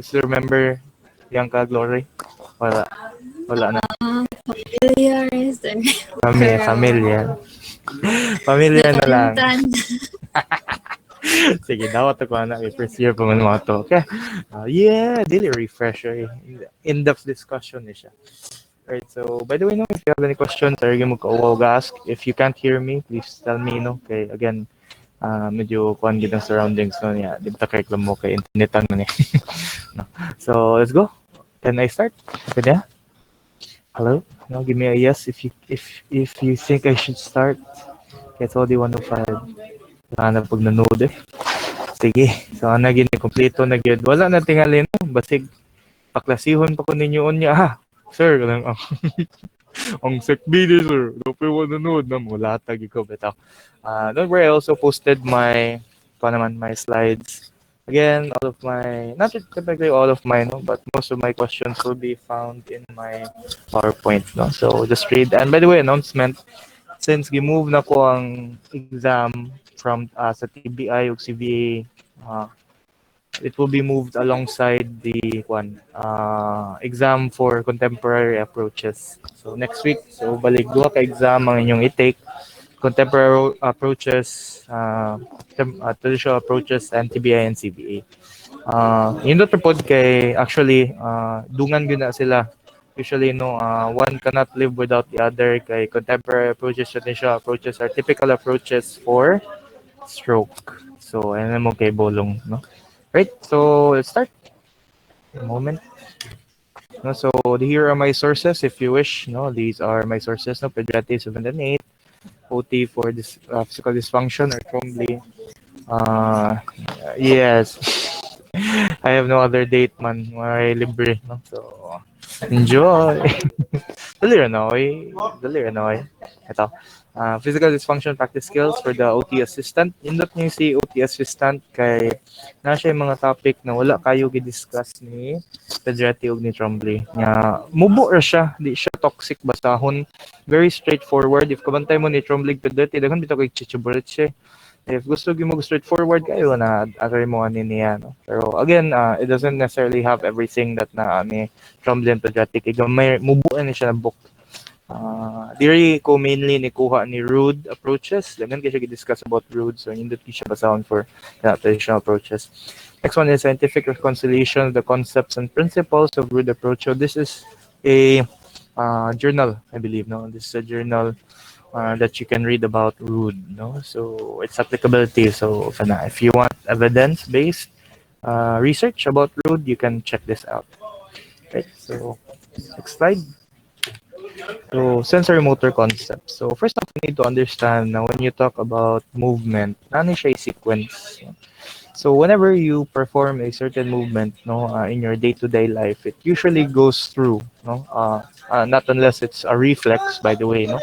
still remember Bianca Glory? Wala. Wala na. Familiar is there. Familiar. Familiar na lang. Nakalimutan. Sige, dapat ako na. First year pa man mga to. Okay. Yeah, daily refresher. In-depth discussion siya. Right, so by the way, no, if you have any questions, or mo ka ask. If you can't hear me, please tell me, no. Okay, again, medyo kuhan gid ang surroundings no niya. Di ba kay mo kay internetan man eh. No. So, let's go. Can I start? Okay, yeah? Hello? No, give me a yes if you think I should start. Okay, it's already 1:05. Wala na pag nanood eh. Sige. So, ana gini kompleto na gyud. Wala na tingali no. Basig paklasihon pa ko ninyo unya ha. Sir, kanang ang sick video, sir. Dapat mo nanood na mula tagi ko bitaw. Don't worry, I also posted my my slides. Again, all of my, not typically all of mine, no, but most of my questions will be found in my PowerPoint. No? So just read. And by the way, announcement, since gi-move na ko ang exam from sa TBI o CVA, it will be moved alongside the exam for contemporary approaches. So next week, so balik duha ka exam ang inyong i-take. Contemporary approaches, traditional approaches, and TBI and CBA. Yung Dr. Pod kay actually dungan gyud na sila. Usually no, one cannot live without the other. Kay contemporary approaches, traditional approaches are typical approaches for stroke. So ano mo kay bolong, no? Right, so let's start. A moment. No, so here are my sources if you wish. No, these are my sources. No, pediatrics 7 and 8, OT for this physical dysfunction or Trombley. Yes, I have no other date man. May libre. No? So enjoy. Dali Ranoy. Dali Ranoy. Ito. Physical dysfunction practice skills for the OT assistant. Indot niyo si OT assistant kay na siya yung mga topic na wala kayo gi-discuss ni Pedretti ug ni Trombley. Nga mubo ra siya, di siya toxic basahon. Very straightforward. If kabantay mo ni Trombley Pedretti, daghan bitaw kay chichibulit siya. If gusto mo straightforward kayo na agay mo ani niya, no. Pero again, it doesn't necessarily have everything that na ni Trombley and Pedretti. Kay gamay mubo ni siya na book. Diri ko mainly ni kuha ni Rood Approaches. Dagan kay siya gi-discuss about Rood, so indot siya basahon for traditional approaches. Next one is scientific reconciliation of the concepts and principles of Rood Approach. So this is a journal, I believe. No, this is a journal that you can read about Rood. No, so its applicability. So if you want evidence-based research about Rood, you can check this out. Right. So next slide. So, sensory motor concepts. So, first off, we need to understand now when you talk about movement, ano siya sequence. So, whenever you perform a certain movement, no, in your day-to-day life, it usually goes through, no, not unless it's a reflex, by the way, no,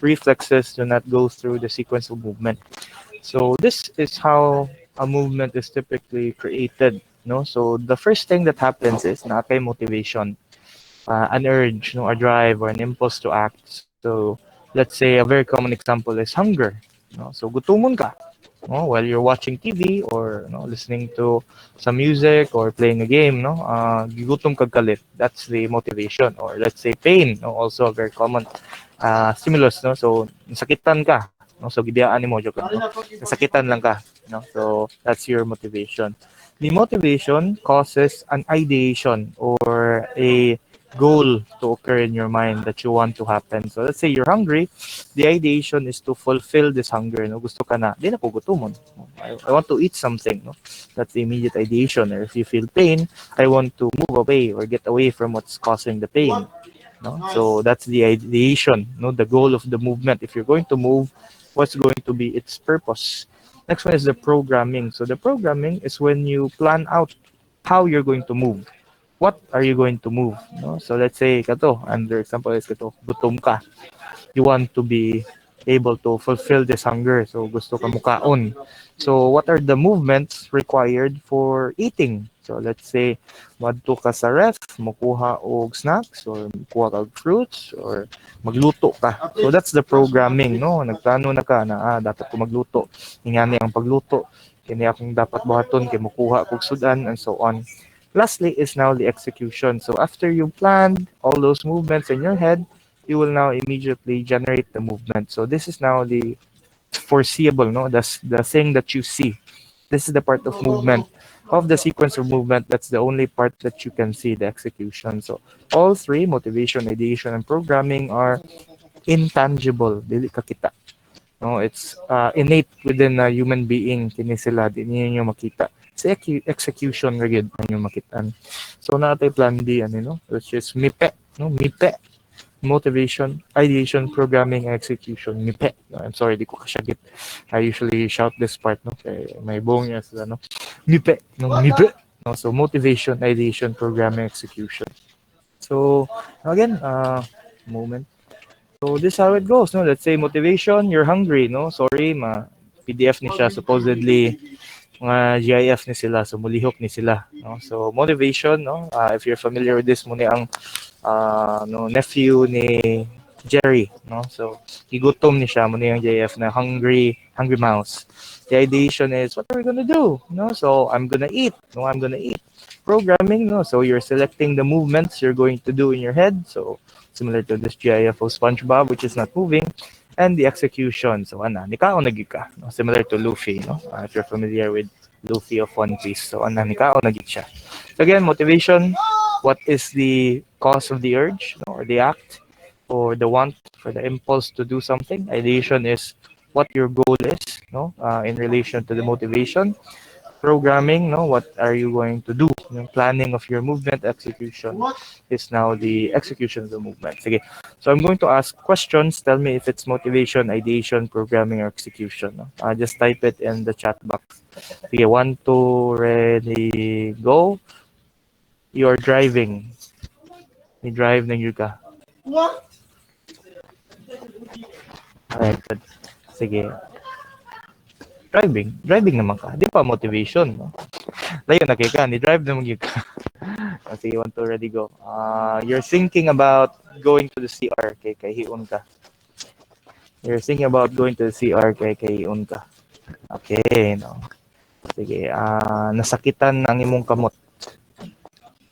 reflexes do not go through the sequence of movement. So, this is how a movement is typically created, no. So, the first thing that happens is nakay motivation. An urge, no, a drive or an impulse to act. So let's say a very common example is hunger. No? So gutumon ka, no, while you're watching TV or listening to some music or playing a game. No, gigutom kag kalit. That's the motivation. Or let's say pain. No? Also a very common stimulus. No, so nasakitan ka. No, so gibiyaan mo joke. No? Nasakitan lang ka. No, so that's your motivation. The motivation causes an ideation or a goal to occur in your mind that you want to happen. So let's say you're hungry, the ideation is to fulfill this hunger. No, gusto ka na, di na ko gutomon. I want to eat something. No, that's the immediate ideation. Or if you feel pain, I want to move away or get away from what's causing the pain. No, so that's the ideation. No, the goal of the movement. If you're going to move, what's going to be its purpose? Next one is the programming. So the programming is when you plan out how you're going to move. What are you going to move? No? So let's say kato, under example is kato, gutom ka. You want to be able to fulfill this hunger. So gusto ka mukaon. So what are the movements required for eating? So let's say madto ka sa ref, mukuha og snacks or mukuha kag fruits or magluto ka. So that's the programming, no? Nagplano na ka na dapat ko magluto. Ingani ang pagluto. Kini akong dapat buhaton kay mukuha kog sudan and so on. Lastly is now the execution. So after you planned all those movements in your head, you will now immediately generate the movement. So this is now the foreseeable, no? That's the thing that you see. This is the part of movement, of the sequence of movement. That's the only part that you can see, the execution. So all three, motivation, ideation, and programming, are intangible. Dili kakita. No, it's innate within a human being. Kini sila, di ninyo makita. Sa execution ra gyud ninyo makitaan. So natay plan B, ano, no? Which is MIPE. No? MIPE. Motivation, ideation, programming, execution. MIPE. No, I'm sorry, di ko kasyagit. I usually shout this part, no? Kay may buong niya sila, no? MIPE. No, MIPE. No, so motivation, ideation, programming, execution. So again, moment. So this is how it goes, no? Let's say motivation, you're hungry, no? Sorry, PDF ni siya supposedly mga GIF ni sila, so mulihok ni sila, no? So motivation, no? If you're familiar with this, muna ang no, nephew ni Jerry, no? So gigutom ni siya, muna yung GIF na hungry mouse. The ideation is, what are we gonna do? No? So I'm gonna eat, no? I'm gonna eat. Programming, no? So you're selecting the movements you're going to do in your head. So similar to this GIF of SpongeBob, which is not moving, and the execution. So ana, nikaon nagid ka, no? Similar to Luffy, no? If you're familiar with Luffy of One Piece. So ana, nikaon nagid siya. So again, motivation, what is the cause of the urge, no? Or the act, or the want, for the impulse to do something. Ideation is what your goal is, no? In relation to the motivation. Programming, no? What are you going to do? Yung planning of your movement. Execution is now the execution of the movement. Okay. So I'm going to ask questions. Tell me if it's motivation, ideation, programming, or execution. No? Just type it in the chat box. Okay, 1, 2, ready, go. You're driving. Ni drive na yun ka. Alright, good. Sige. Driving naman ka. Di pa motivation, no? Layo na kay ka, ni drive naman yun ka. Sige, 1, 2, ready, go. You're thinking about going to the CR kay hiun ka. You're thinking about going to the CR kay hiun ka. Okay, no. Sige, nasakitan ang imong kamot.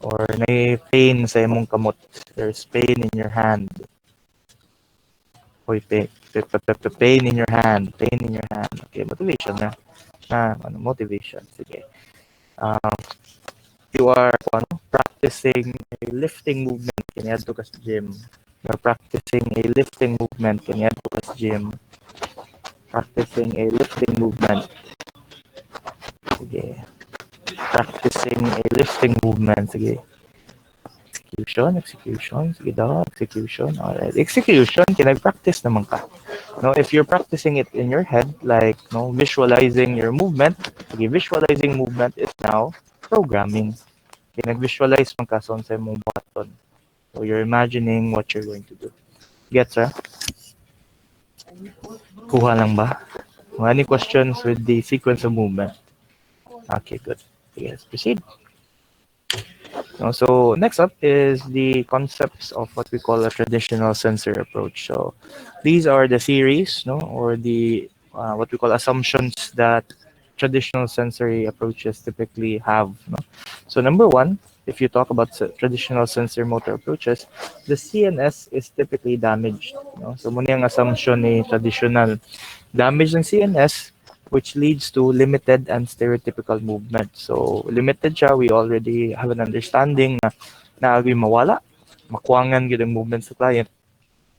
Or may pain sa imong kamot. There's pain in your hand. Hoy, pain in your hand. Pain in your hand. Okay, motivation na. Motivation. Sige. You are practicing a lifting movement. Kanyadto ka sa gym. You're practicing a lifting movement. Kanyadto ka sa gym. Practicing a lifting movement. Sige. Practicing a lifting movement. Sige. Execution. Sige daw, execution. Alright. Execution, kinag-practice naman ka. No, if you're practicing it in your head, like, no, visualizing your movement, sige, visualizing movement is now programming. Kinag-visualize man ka sa mong button. So you're imagining what you're going to do. Gets, ha? Kuha lang ba? Any questions with the sequence of movement? Okay, good. Okay, let's proceed. So next up is the concepts of what we call a traditional sensory approach. So these are the theories, no, or the what we call assumptions that traditional sensory approaches typically have. No? So number one, if you talk about traditional sensory motor approaches, the CNS is typically damaged. No? So muna yung assumption ni traditional damage ng CNS, which leads to limited and stereotypical movement. So limited siya, we already have an understanding na naagay mawala, makuangan gyud ang movement sa client.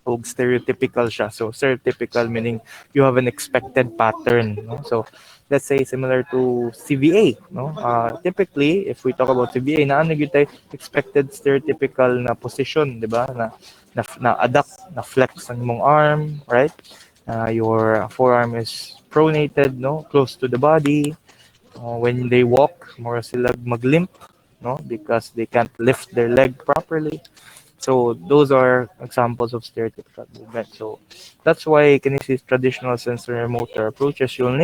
O stereotypical siya. So stereotypical meaning you have an expected pattern. No? So let's say similar to CVA. No? Typically, if we talk about CVA, naano gyud tay expected stereotypical na position, di ba? Na adapt, na flex ang mong arm, right? Your forearm is pronated, no, close to the body. When they walk, more sila maglimp, no, because they can't lift their leg properly. So those are examples of stereotypical movement. So that's why kinesis traditional sensory motor approaches, you'll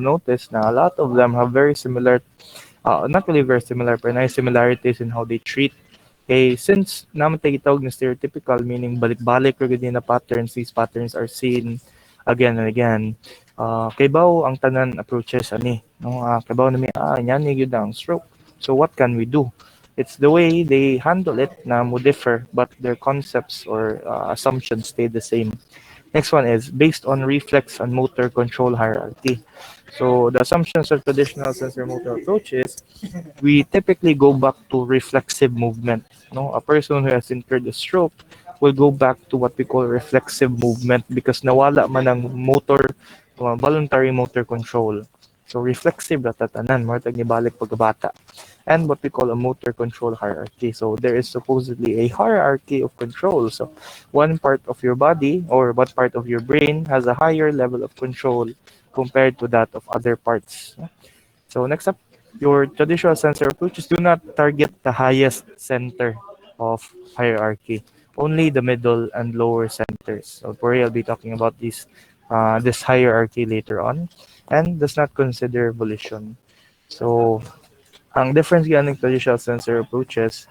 notice na a lot of them have very similar, not really very similar, but nice similarities in how they treat. Okay, since naman tayo gitawag na stereotypical, meaning balik-balik or ganyan na patterns, these patterns are seen again and again. Kay baw ang tanan approaches ani, no? Kay baw na may yan ni gyud ang stroke. So what can we do? It's the way they handle it na mo differ, but their concepts or assumptions stay the same. Next one is based on reflex and motor control hierarchy. So the assumptions of traditional sensor motor approach is we typically go back to reflexive movement. No, a person who has incurred a stroke will go back to what we call reflexive movement because nawala man ang motor, voluntary motor control. So reflexive ratatanan, more tag nibalik pagkabata. And what we call a motor control hierarchy. So there is supposedly a hierarchy of control. So one part of your body or one part of your brain has a higher level of control compared to that of other parts. So next up, your traditional sensor approaches do not target the highest center of hierarchy, only the middle and lower centers. So Corey will be talking about this hierarchy later on, and does not consider volition. So ang difference ng traditional sensor approaches,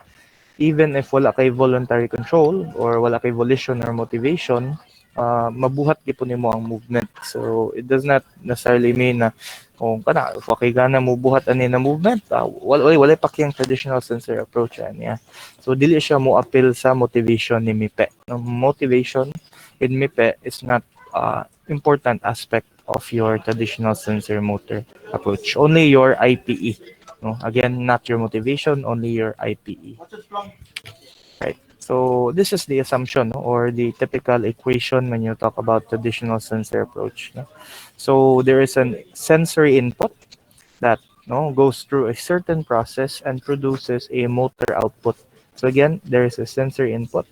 even if wala kay voluntary control or wala kay volition or motivation, mabuhat gyud nimo ang movement. So it does not necessarily mean na kung kana if okay gana mo buhat ani na movement, wala pa kayang traditional sensor approach niya. So dili siya mo appeal sa motivation ni Mipe. No, motivation in Mipe is not important aspect of your traditional sensor motor approach. Only your IPE. No, again, not your motivation, only your IPE. Right. So this is the assumption, no, or the typical equation when you talk about traditional sensor approach. No? So there is a sensory input that goes through a certain process and produces a motor output. So again, there is a sensory input.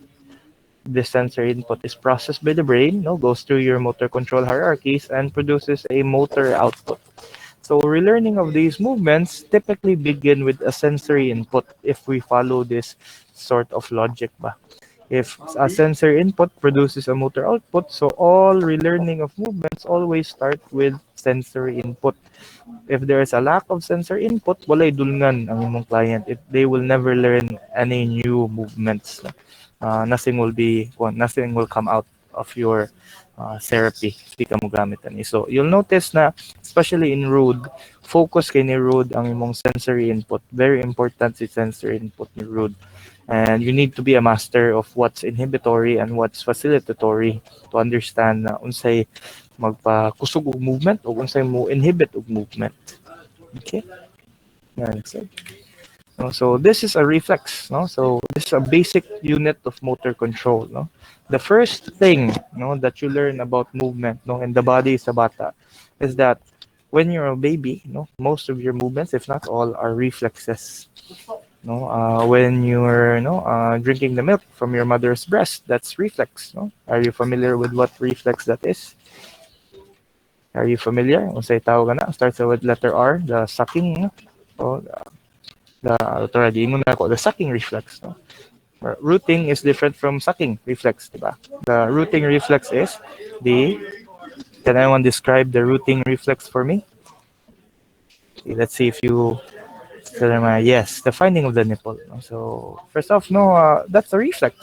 This sensory input is processed by the brain, goes through your motor control hierarchies and produces a motor output. So relearning of these movements typically begin with a sensory input if we follow this sort of logic ba. If a sensory input produces a motor output, so all relearning of movements always start with sensory input. If there is a lack of sensory input, walay dulngan ang imong client. They will never learn any new movements. Nothing will come out of your therapy. Di ka mo gamit ani. So you'll notice na especially in Rood, focus kay ni Rood ang imong sensory input. Very important si sensory input ni Rood. And you need to be a master of what's inhibitory and what's facilitatory to understand na unsay magpakusog og movement o unsay mo inhibit og movement. Okay? Next slide. No, so this is a reflex. No? So this is a basic unit of motor control. No? The first thing that you learn about movement in the body sa bata is that when you're a baby, most of your movements, if not all, are reflexes. No, when you're drinking the milk from your mother's breast, that's reflex. No? Are you familiar with what reflex that is? Are you familiar? Unsay tawag na? Starts with letter R, the sucking. No? O, the sucking reflex. No? Rooting is different from sucking reflex, diba? The rooting reflex is can anyone describe the rooting reflex for me? Okay, let's see if you yes, the finding of the nipple. No? So first off, that's a reflex.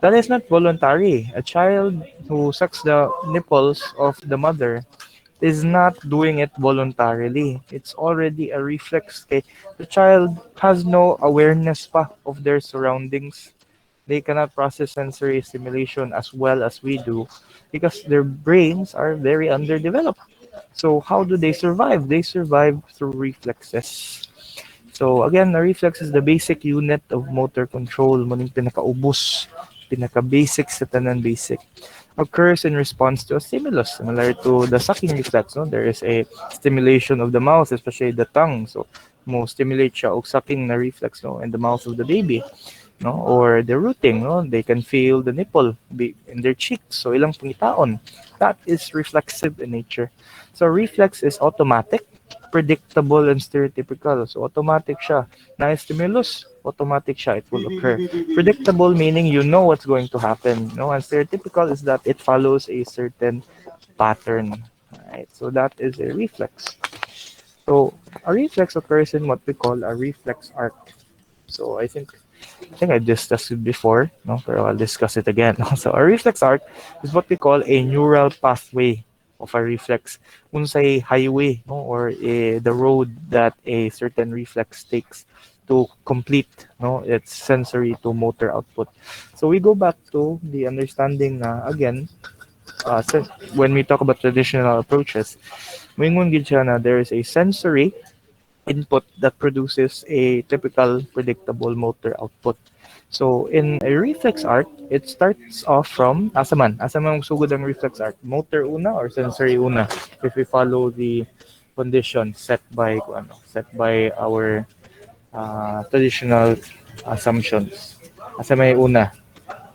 That is not voluntary. A child who sucks the nipples of the mother is not doing it voluntarily. It's already a reflex. Okay? The child has no awareness pa of their surroundings. They cannot process sensory stimulation as well as we do because their brains are very underdeveloped. So how do they survive? They survive through reflexes. So again, a reflex is the basic unit of motor control. Muning pinakaubos, pinaka-basic sa tanan basic. Occurs in response to a stimulus, similar to the sucking reflex. No? There is a stimulation of the mouth, especially the tongue. So mo stimulate siya og sucking na reflex in the mouth of the baby. No, or the rooting, they can feel the nipple in their cheeks, so ilang pangitaon. That is reflexive in nature. So reflex is automatic, predictable, and stereotypical. So automatic siya. Na-stimulus, automatic siya, it will occur. Predictable meaning you know what's going to happen. And stereotypical is that it follows a certain pattern. Right? So that is a reflex. So a reflex occurs in what we call a reflex arc. So I think I discussed it before, but I'll discuss it again. So a reflex arc is what we call a neural pathway of a reflex. Unsay highway, or the road that a certain reflex takes to complete its sensory to motor output. So we go back to the understanding na again, when we talk about traditional approaches, moingon gid siya na there is a sensory input that produces a typical predictable motor output. So in a reflex arc, it starts off from asa man sugod ang reflex arc, motor una or sensory una if we follow the conditions set by our traditional assumptions. Asa may una,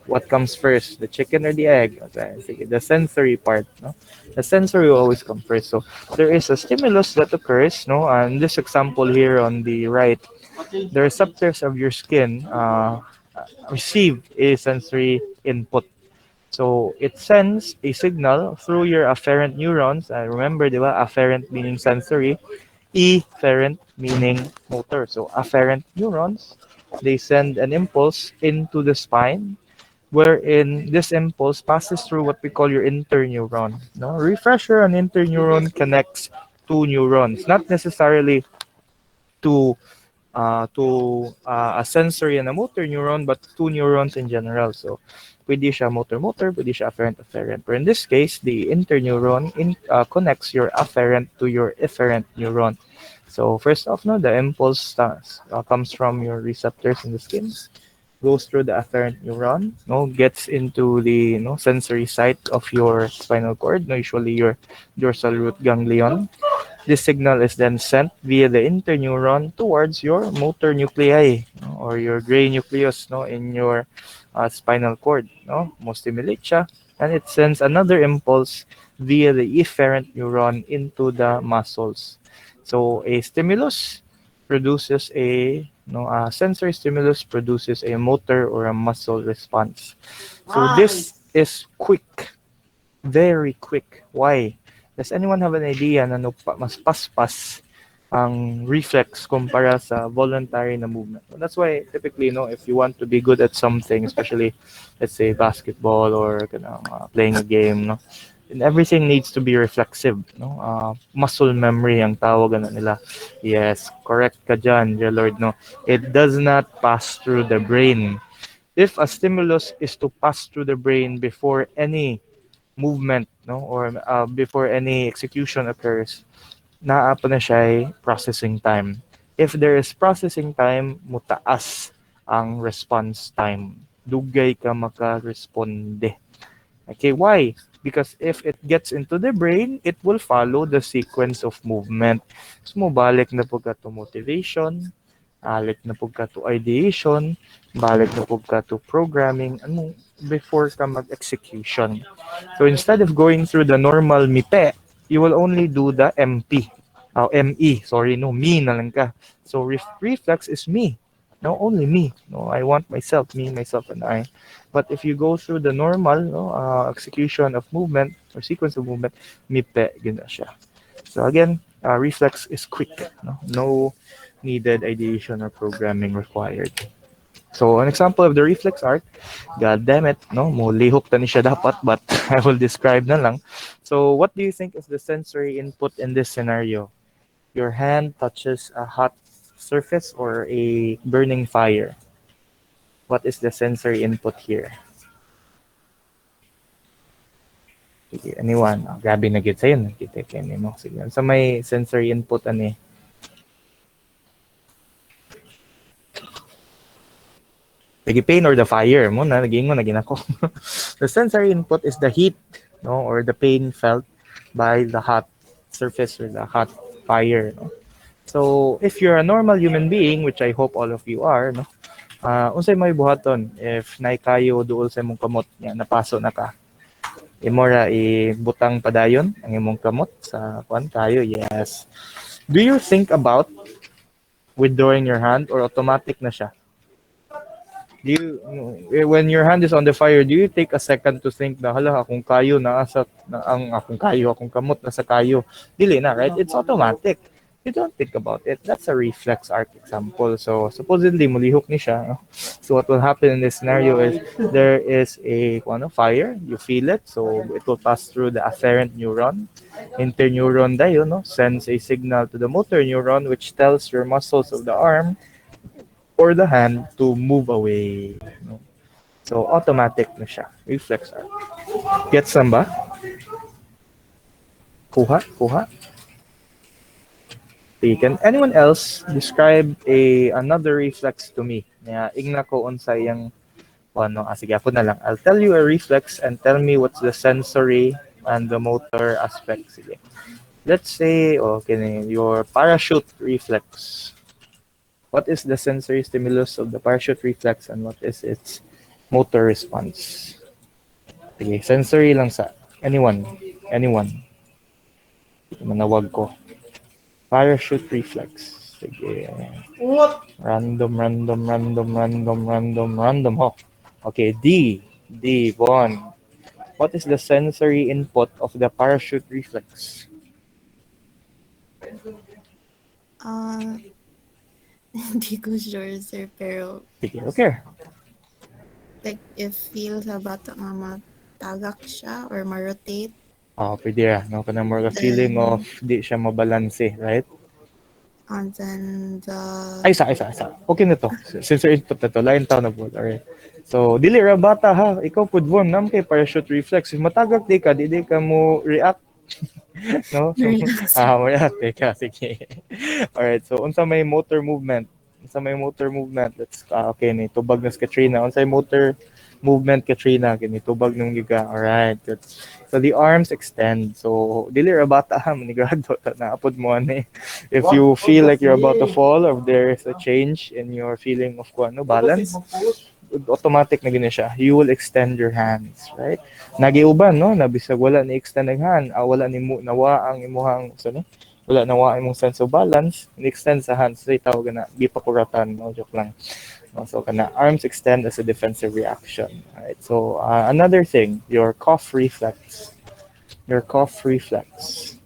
what comes first, the chicken or the egg? Okay, sige, the sensory part, no? The sensory will always come first. So there is a stimulus that occurs, no? And this example here on the right, the receptors of your skin receive a sensory input. So it sends a signal through your afferent neurons. Remember, di ba? Afferent meaning sensory, efferent meaning motor. So afferent neurons, they send an impulse into the spine wherein this impulse passes through what we call your interneuron. No, refresher, an interneuron connects two neurons, not necessarily to a sensory and a motor neuron, but two neurons in general. So, pwede siya motor-motor, pwede siya afferent-afferent. But in this case, the interneuron connects your afferent to your efferent neuron. So, first off, no, the impulse comes from your receptors in the skin, goes through the afferent neuron, no, gets into the sensory site of your spinal cord, no, usually your dorsal root ganglion. This signal is then sent via the interneuron towards your motor nuclei, no, or your gray nucleus, no, in your spinal cord. No, mo stimulate siya, and it sends another impulse via the efferent neuron into the muscles. So a stimulus produces a sensory stimulus produces a motor or a muscle response. So this is quick, very quick. Why? Does anyone have an idea na mas paspas ang reflex kumpara sa voluntary na movement? Well, that's why typically, if you want to be good at something, especially let's say basketball or playing a game, and everything needs to be reflexive, muscle memory ang tawagan na nila. Yes, correct ka dyan, dear Lord, no? It does not pass through the brain. If a stimulus is to pass through the brain before any movement, no, or before any execution occurs, naapa na siya ay processing time. If there is processing time, mutaas ang response time. Dugay ka maka-responde. Okay, why? Because if it gets into the brain, it will follow the sequence of movement. So, mobalik na po ka to motivation, balik na po ka to ideation, balik na po ka to programming, before ka mag-execution. So, instead of going through the normal MIPE, you will only do the MP. ME, sorry, no, me na lang ka. So, reflex is me. No, only me. No, I want myself, me, myself, and I. But if you go through the normal execution of movement or sequence of movement, MIPE, gina siya. So again, reflex is quick. No needed ideation or programming required. So an example of the reflex arc, god damn it, no, mo lihok ta ni siya dapat, but I will describe na lang. So what do you think is the sensory input in this scenario? Your hand touches a hot surface or a burning fire. What is the sensory input here? Sige, anyone? Grabe na gid sa'yo. Nakita kayo mo. Sige, sa may sensory input, Sige, pain or the fire mo na, naging ako. The sensory input is the heat, no, or the pain felt by the hot surface or the hot fire, no. So, if you're a normal human being, which I hope all of you are, no, unsay may buhaton if naikayo duol sa imong kamot nga napaso na ka, imora ibutang padayon ang imong kamot sa kuan kayo. Yes, do you think about withdrawing your hand or automatic na siya? Do you, when your hand is on the fire, do you take a second to think na hala akong kayo ang akong kamot nasa kayo? Dili na, right? It's automatic. You don't think about it. That's a reflex arc example. So supposedly mulihok ni siya. No? So what will happen in this scenario is there is a fire. You feel it, so it will pass through the afferent neuron. Interneuron dayo, no, sends a signal to the motor neuron, which tells your muscles of the arm or the hand to move away. No? So, automatic na siya. Reflex arc. Gets some ba? Kuha? Kuha? Okay, can anyone else describe another reflex to me? Igna ko unsay yang ano, sige, ako na lang. I'll tell you a reflex and tell me what's the sensory and the motor aspect. Sige. Let's say, okay, your parachute reflex. What is the sensory stimulus of the parachute reflex and what is its motor response? Sige, sensory lang sa anyone. Anyone. Manawag ko. Parachute reflex. Sige. Random, random, random, random, random, random. Oh. Okay, D. D, Bon. What is the sensory input of the parachute reflex? Ah, hindi ko sure, sir, pero Sige, okay. like if feel sa bata nga matagak siya or ma-rotate, Pwede ra. No? Kanang more feeling of then di siya mabalanse, right? and then the Ay, isa. Okay na to. Sensory input na to. Lain tao na po. Alright. So, dili ra bata ha. Ikaw pud Von, nam kay parachute reflex. If matagak di ka mo react. No? So, reaction. react ka. Sige. Alright. So, unsa may motor movement? Unsa may motor movement? Let's, okay ni. Tubag na sa Katrina. Unsa may motor movement Katrina? Kini tubag nung giga. Alright. Good. So, the arms extend. So, dili ra bata ha. Manigado. Naapod mo ani. If you feel like you're about to fall or there's a change in your feeling of balance, automatic na gina siya. You will extend your hands, right? Nagiuban, no? Nabisag wala ni extend ang hand, wala ni mo nawa ang imuhang so ni wala nawa imong sense of balance, ni-extend sa hands. So, tawag na gipakuratan, no? Joke lang. No? So, kana arms extend as a defensive reaction. Right? So, another thing, your cough reflex. Your cough reflex.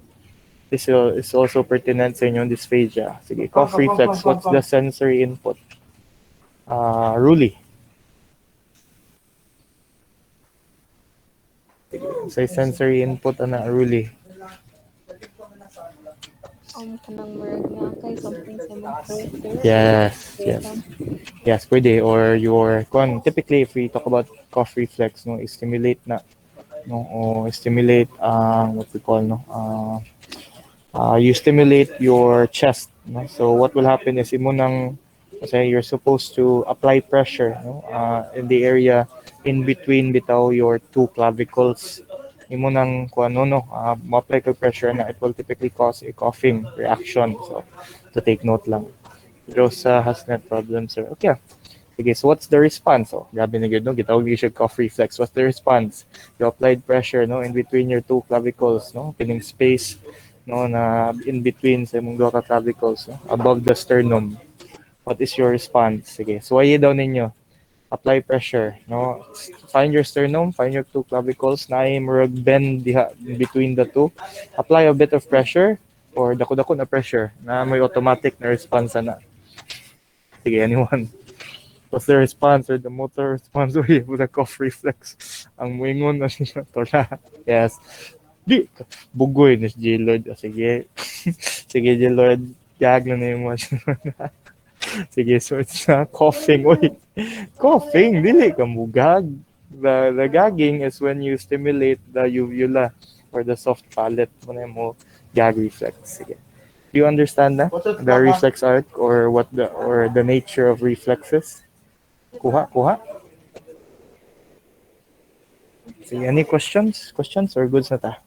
This is also pertinent sa inyong dysphagia. Sige, cough reflex, what's the sensory input? Ruli. Say sensory input ana Ruli. Kanang murag nga kay something sa mag-filter. Yes. Yes, pwede. Or typically if we talk about cough reflex, no, stimulate na, no, or stimulate, what we call, no, you stimulate your chest, no? So what will happen is kasi you're supposed to apply pressure, no, in the area in between bitaw your two clavicles. Imo nang apply ka pressure na it will typically cause a coughing reaction. So to take note lang. Rosa has net problems, sir. Okay. Okay, so what's the response? Grabe na gid, no? Gitawag ni siya cough reflex. What's the response? You applied pressure, no, in between your two clavicles, no? Pining space, no, na in between sa imong duha ka clavicles, no? Above the sternum. What is your response? Sige, suwaye daw ninyo. Apply pressure, no? Find your sternum, find your two clavicles, na murag bend diha between the two. Apply a bit of pressure or dako-dako na pressure na may automatic na response na. Sige, anyone? What's the response or the motor response with the cough reflex? Ang muingon na siya tola. Yes. Di, bugoy ni si J-Lord. Sige. Sige, J-Lord. Gag na yung mga sige, so it's coughing. Uy, coughing. Dili ka mugag. The gagging is when you stimulate the uvula or the soft palate. Muna mo gag reflex. Sige. Do you understand na? The reflex arc or the nature of reflexes? Kuha. Sige, any questions? Questions or goods na ta?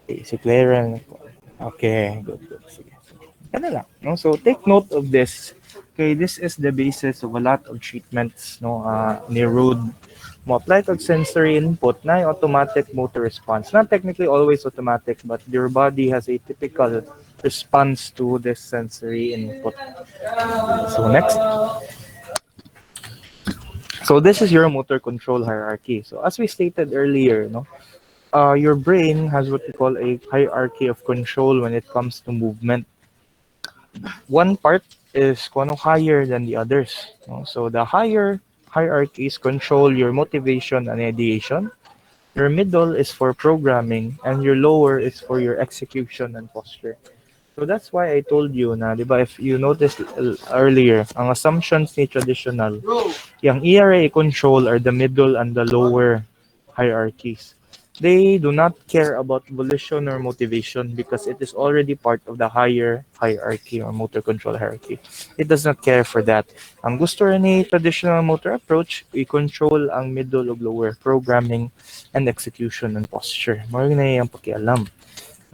Okay, si Clara. Okay, good. Sige. Ano lang, no? So, take note of this. Okay, this is the basis of a lot of treatments, no? Ni Rood. Mo apply kag sensory input na yung automatic motor response. Not technically always automatic, but your body has a typical response to this sensory input. So, next. So this is your motor control hierarchy. So as we stated earlier, no, your brain has what we call a hierarchy of control when it comes to movement. One part is higher than the others. No? So the higher hierarchies control your motivation and ideation. Your middle is for programming, and your lower is for your execution and posture. So that's why I told you na, di ba, if you noticed earlier, ang assumptions ni traditional, yung ERA control are the middle and the lower hierarchies. They do not care about volition or motivation because it is already part of the higher hierarchy or motor control hierarchy. It does not care for that. Ang gusto rin ni traditional motor approach, i-control ang middle of lower programming and execution and posture. Marami na yung pakialam.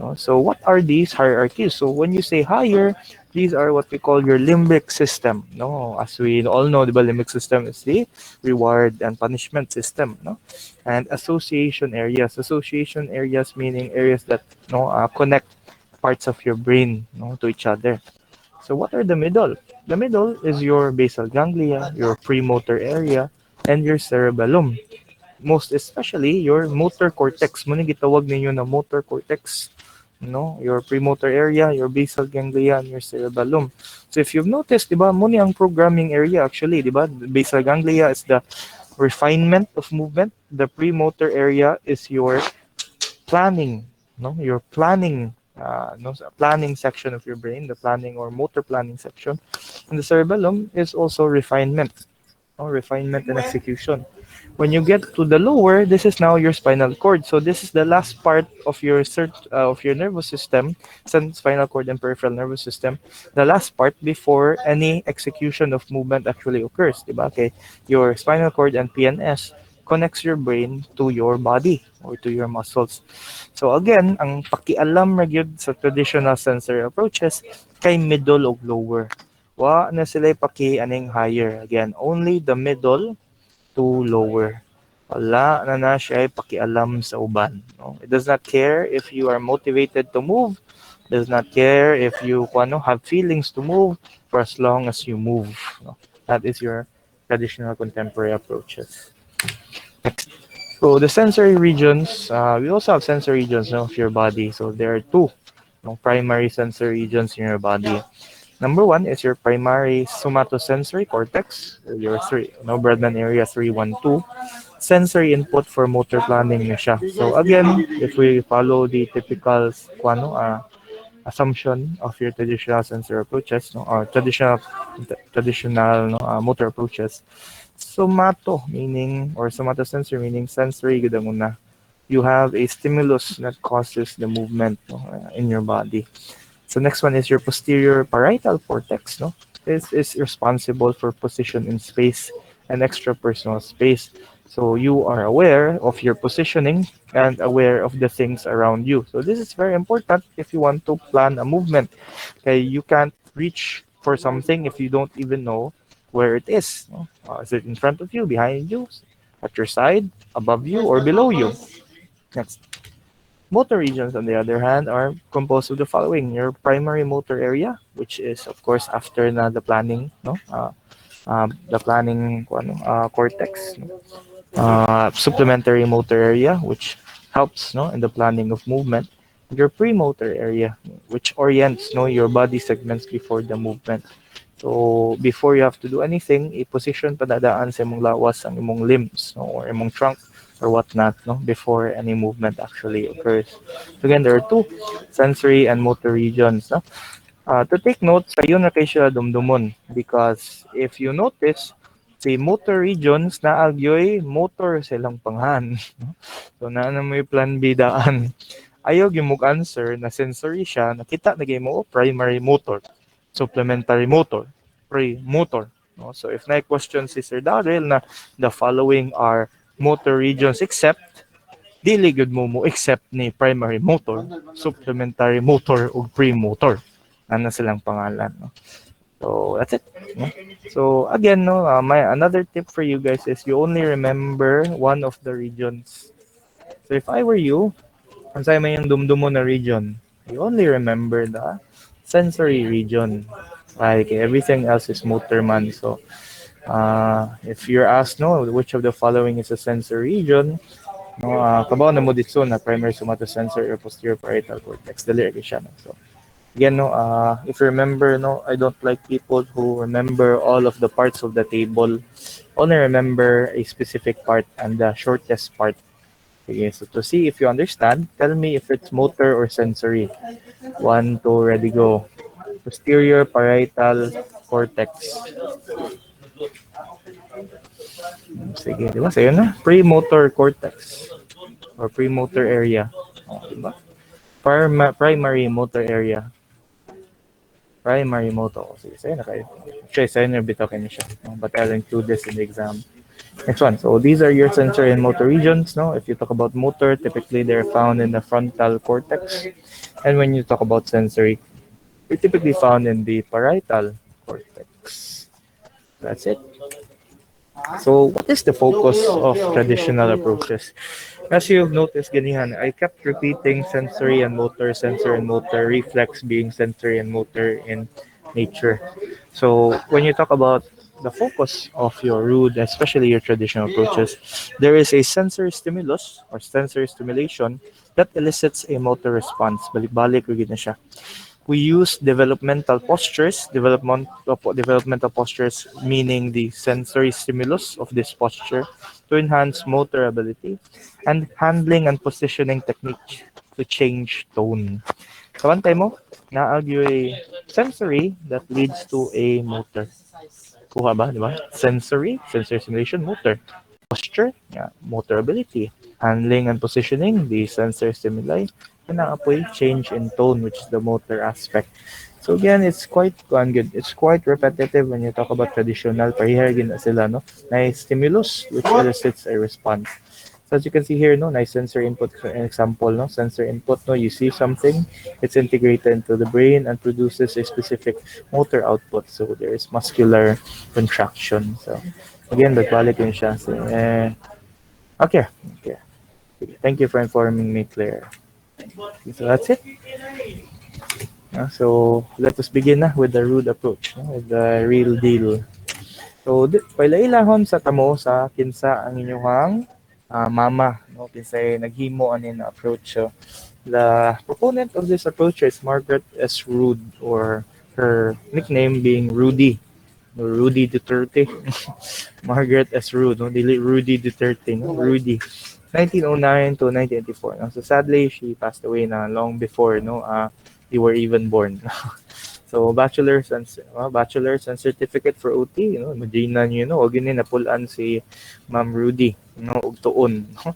No? So what are these hierarchies? So when you say higher, these are what we call your limbic system. No, as we all know, the limbic system is the reward and punishment system. No, and association areas. Association areas meaning areas that connect parts of your brain to each other. So what are the middle? The middle is your basal ganglia, your premotor area, and your cerebellum. Most especially your motor cortex. Muna gitawag ninyo na motor cortex, your premotor area, your basal ganglia, and your cerebellum. So if you've noticed, di ba, muna ang programming area actually, di ba? The basal ganglia is the refinement of movement. The premotor area is your planning, your planning, planning section of your brain, the planning or motor planning section. And the cerebellum is also refinement, refinement and execution. When you get to the lower, this is now your spinal cord. So this is the last part of your of your nervous system, spinal cord and peripheral nervous system. The last part before any execution of movement actually occurs, diba? Okay, your spinal cord and PNS connects your brain to your body or to your muscles. So again, ang pakialam ra gyud sa traditional sensory approaches kay middle o lower. Wa na sila paki aning higher. Again, only the middle to lower. Wala na siya pakialam sa uban. No? It does not care if you are motivated to move. It does not care if you have feelings to move for as long as you move. No? That is your traditional contemporary approaches. So the sensory regions, we also have sensory regions of your body. So there are two primary sensory regions in your body. Number one is your primary somatosensory cortex, your Bradman area 312. Sensory input for motor planning na siya. So again, if we follow the typical assumption of your traditional sensory approaches, or traditional motor approaches, somato meaning or somatosensory meaning sensory gud ang una. You have a stimulus that causes the movement in your body. So next one is your posterior parietal cortex. This is responsible for position in space and extrapersonal space. So you are aware of your positioning and aware of the things around you. So this is very important if you want to plan a movement. Okay, you can't reach for something if you don't even know where it is. Is it in front of you, behind you, at your side, above you, or below you? Next. Motor regions, on the other hand, are composed of the following: your primary motor area, which is, of course, after the planning, the planning cortex, supplementary motor area, which helps, in the planning of movement. Your premotor area, which orients, your body segments before the movement. So before you have to do anything, i-position padadaan sa imong lawas ang imong limbs, or imong trunk or whatnot, before any movement actually occurs. So again, there are two sensory and motor regions. To take note, sa yun na kayo siya dumdumon, because if you notice, si motor regions na agyoy motor silang panghan. So na may plan B daan. Ayaw gimog answer na sensory siya, nakita na mo primary motor, supplementary motor, pre-motor. So if na question si Sir Daryl na the following are motor regions except, dili gud mo except ni primary motor, supplementary motor ug pre-motor. Ano silang pangalan. So that's it. So again, my another tip for you guys is you only remember one of the regions. So if I were you, ang say may yung dumdumo na region, you only remember the sensory region. Like everything else is motor man. So if you're asked, which of the following is a sensory region, kabaw na mo dito na primary somatosensory or posterior parietal cortex, dali siya. So again, if you remember, I don't like people who remember all of the parts of the table. Only remember a specific part and the shortest part Okay, so to see if you understand, tell me if it's motor or sensory. One, two, ready, go. Posterior parietal cortex. Sige, di ba? Sa'yo na. Premotor cortex or premotor area. Oh, di ba? Primary motor area. Primary motor. Sige, sa'yo na kayo. Actually, sa'yo na bitaw kayo siya. No? But I'll include this in the exam. Next one. So these are your sensory and motor regions. No, if you talk about motor, typically they're found in the frontal cortex, and when you talk about sensory, they're typically found in the parietal cortex. That's it. So what is the focus of traditional approaches? As you've noticed, ganihan, I kept repeating sensory and motor, reflex being sensory and motor in nature. So when you talk about the focus of your rude, especially your traditional approaches, there is a sensory stimulus or sensory stimulation that elicits a motor response. Balik-balik, rigid na siya. We use developmental postures, meaning the sensory stimulus of this posture to enhance motor ability and handling and positioning technique to change tone. So one mo, naag yung sensory that leads to a motor. Kuha ba, di ba? Sensory stimulation, motor. Posture, yeah, motor ability. Handling and positioning, the sensor stimuli. And naapoy, change in tone, which is the motor aspect. So again, it's quite good. It's quite repetitive when you talk about traditional. Parihar na sila, no? Na stimulus, which elicits a response. So as you can see here, no, nice sensor input example, no, sensor input, no, you see something, it's integrated into the brain and produces a specific motor output. So there is muscular contraction. So again, nagbalik yun siya. So, okay, okay. Thank you for informing me, Claire. So that's it. So let us begin na with the Rood Approach, no, with the real deal. So pailahon sa tamo sa kinsa ang inyong mama, no, kinsay naghimo anin na approach. So the proponent of this approach is Margaret S. Rood, or her nickname being Rudy. No, Rudy Duterte. Margaret S. Rood, no, dili Rudy Duterte, no, Rudy. 1909 to 1984. No? So sadly, she passed away na long before, no, you were even born. So bachelor's and certificate for OT, you know, Medina niyo, no, og yun napulan si Ma'am Rudy, no, og tuon, no.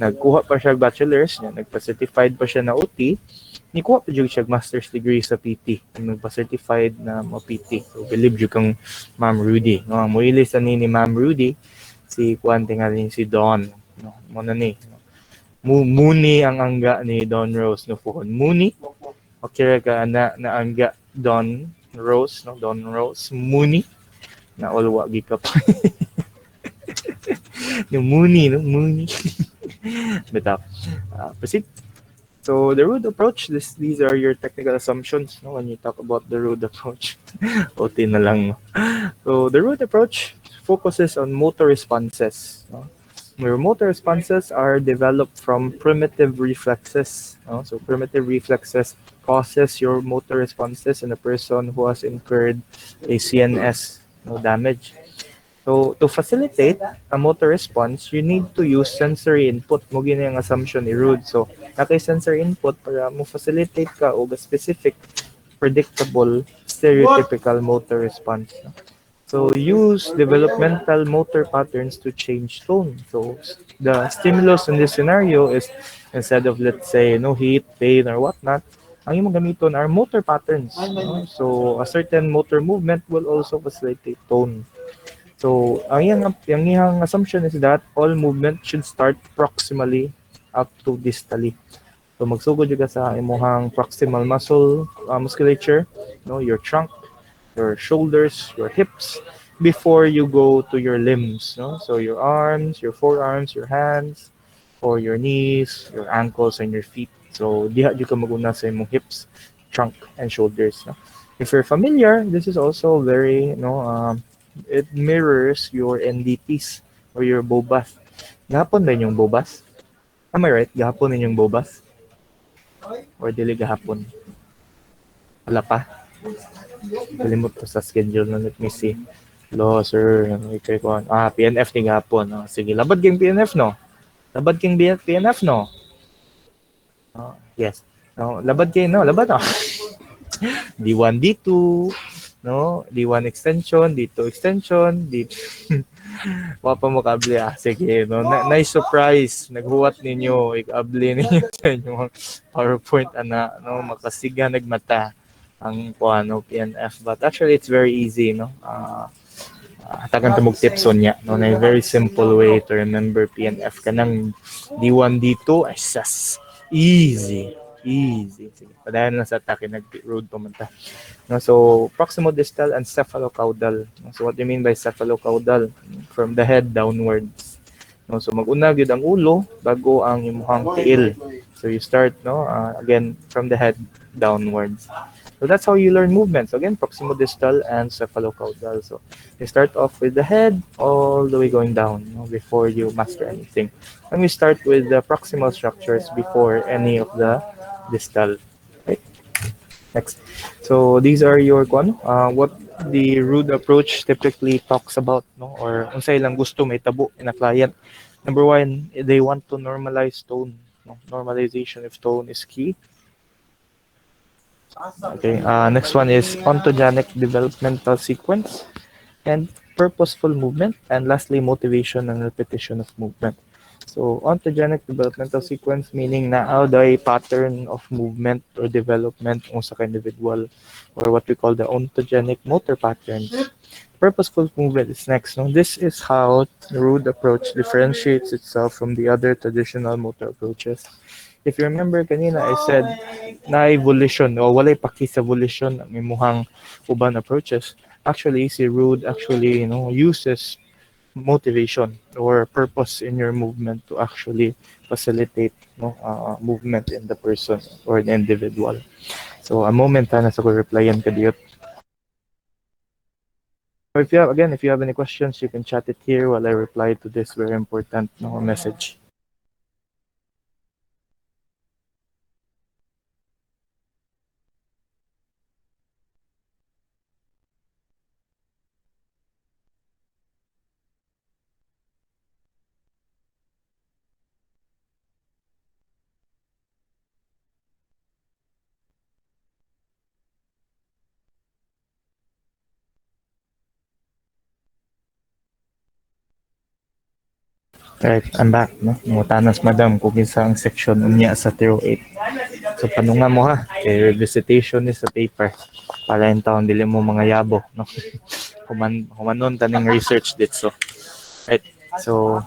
Nagkuha pa siya bachelor's, niya, nagpa-certified pa siya na OT, ni kuha pa jud siya master's degree sa PT, nagpa-certified na mo PT. So believe jud kang Ma'am Rudy, no, muilis ani ni Ma'am Rudy si kuan tingali si Don, no, mo na ni. Muni ang angga ni Don Rose no po. Muni. Okay ka na angga Don Rose, no, Don Rose Muni na olwa gikap. No Muni, no Muni. But proceed. So the Rood Approach, these are your technical assumptions, no, when you talk about the Rood Approach. OT na lang. No? So the Rood Approach focuses on motor responses. No? Your motor responses are developed from primitive reflexes. No? So primitive reflexes causes your motor responses in a person who has incurred a CNS, no, damage. So to facilitate a motor response, you need to use sensory input. Mo gina yung assumption ni Rood. So nakay sensory input para mo facilitate ka og a specific, predictable, stereotypical motor response. No? So use developmental motor patterns to change tone. So the stimulus in this scenario is, instead of, let's say, no, heat, pain, or whatnot, ang imong gamiton are motor patterns. No? So a certain motor movement will also facilitate tone. So ang iyang assumption is that all movement should start proximally up to distally. So magsugod jud ka sa imong proximal musculature, no, your trunk, your shoulders, your hips, before you go to your limbs, no? So your arms, your forearms, your hands, or your knees, your ankles, and your feet. So diha jud ka maguna sa imong hips, trunk, and shoulders. No? If you're familiar, this is also very, it mirrors your NDPs or your BOBAS. Gahapon ba yung BOBAS? Am I right? Gahapon yung BOBAS? Or dili gahapon? Wala pa? Kalimot ko sa schedule na, let me see. Hello, sir. PNF ni gapon. Sige, labad yung PNF, no? Labad king PNF, no? Yes. No, labad kayo, no? Labad, no? D1, D2, no? D1 extension, D2 extension, D2. Wala pa mo kable, sige, no? Nice surprise. Naghuwat ninyo, ikable ninyo sa inyong PowerPoint, no? Makasiga nagmata ang ano, PNF. But actually, it's very easy, no? Hatagan tamog tips on niya, no? Na a very simple way to remember PNF. Kanang D1, D2, ay sas. Easy. Easy. Sige. Padayan lang sa atake, nag-road pumunta. No, so, proximodistal and cephalocaudal. No, so, what do you mean by cephalocaudal? From the head downwards. No, so, mag-una gyud ang ulo bago ang imuhang tiil. So, you start, no, again, from the head downwards. So, that's how you learn movements. Again, proximodistal and cephalocaudal. So, you start off with the head all the way going down, no, before you master anything. And we start with the proximal structures before any of the distal. Right? Next. So these are your what the Rood approach typically talks about, no, or unsay lang gusto may tabo in a client. Number one, they want to normalize tone. No? Normalization of tone is key. Okay. Next one is ontogenic developmental sequence and purposeful movement, and lastly, motivation and repetition of movement. So, ontogenic developmental sequence meaning na a pattern of movement or development ng sa individual, or what we call the ontogenic motor patterns. Purposeful movement is next. No? This is how the Rood approach differentiates itself from the other traditional motor approaches. If you remember kanina, I said na evolution o walay paki sa evolution ang imuhang uban approaches. Actually, si Rood actually, uses motivation or purpose in your movement to actually facilitate, movement in the person or the individual. So a moment na sa ko replyan ka diyot. So if you have any questions, you can chat it here while I reply to this very important, message. Right, I'm back, no? Mutanas madam kung kinsa ang section unya sa 08. So panunga mo ha, kay revisitation ni sa paper para in taon dili mo mga yabo, no? Humanon taning research dito. Right. So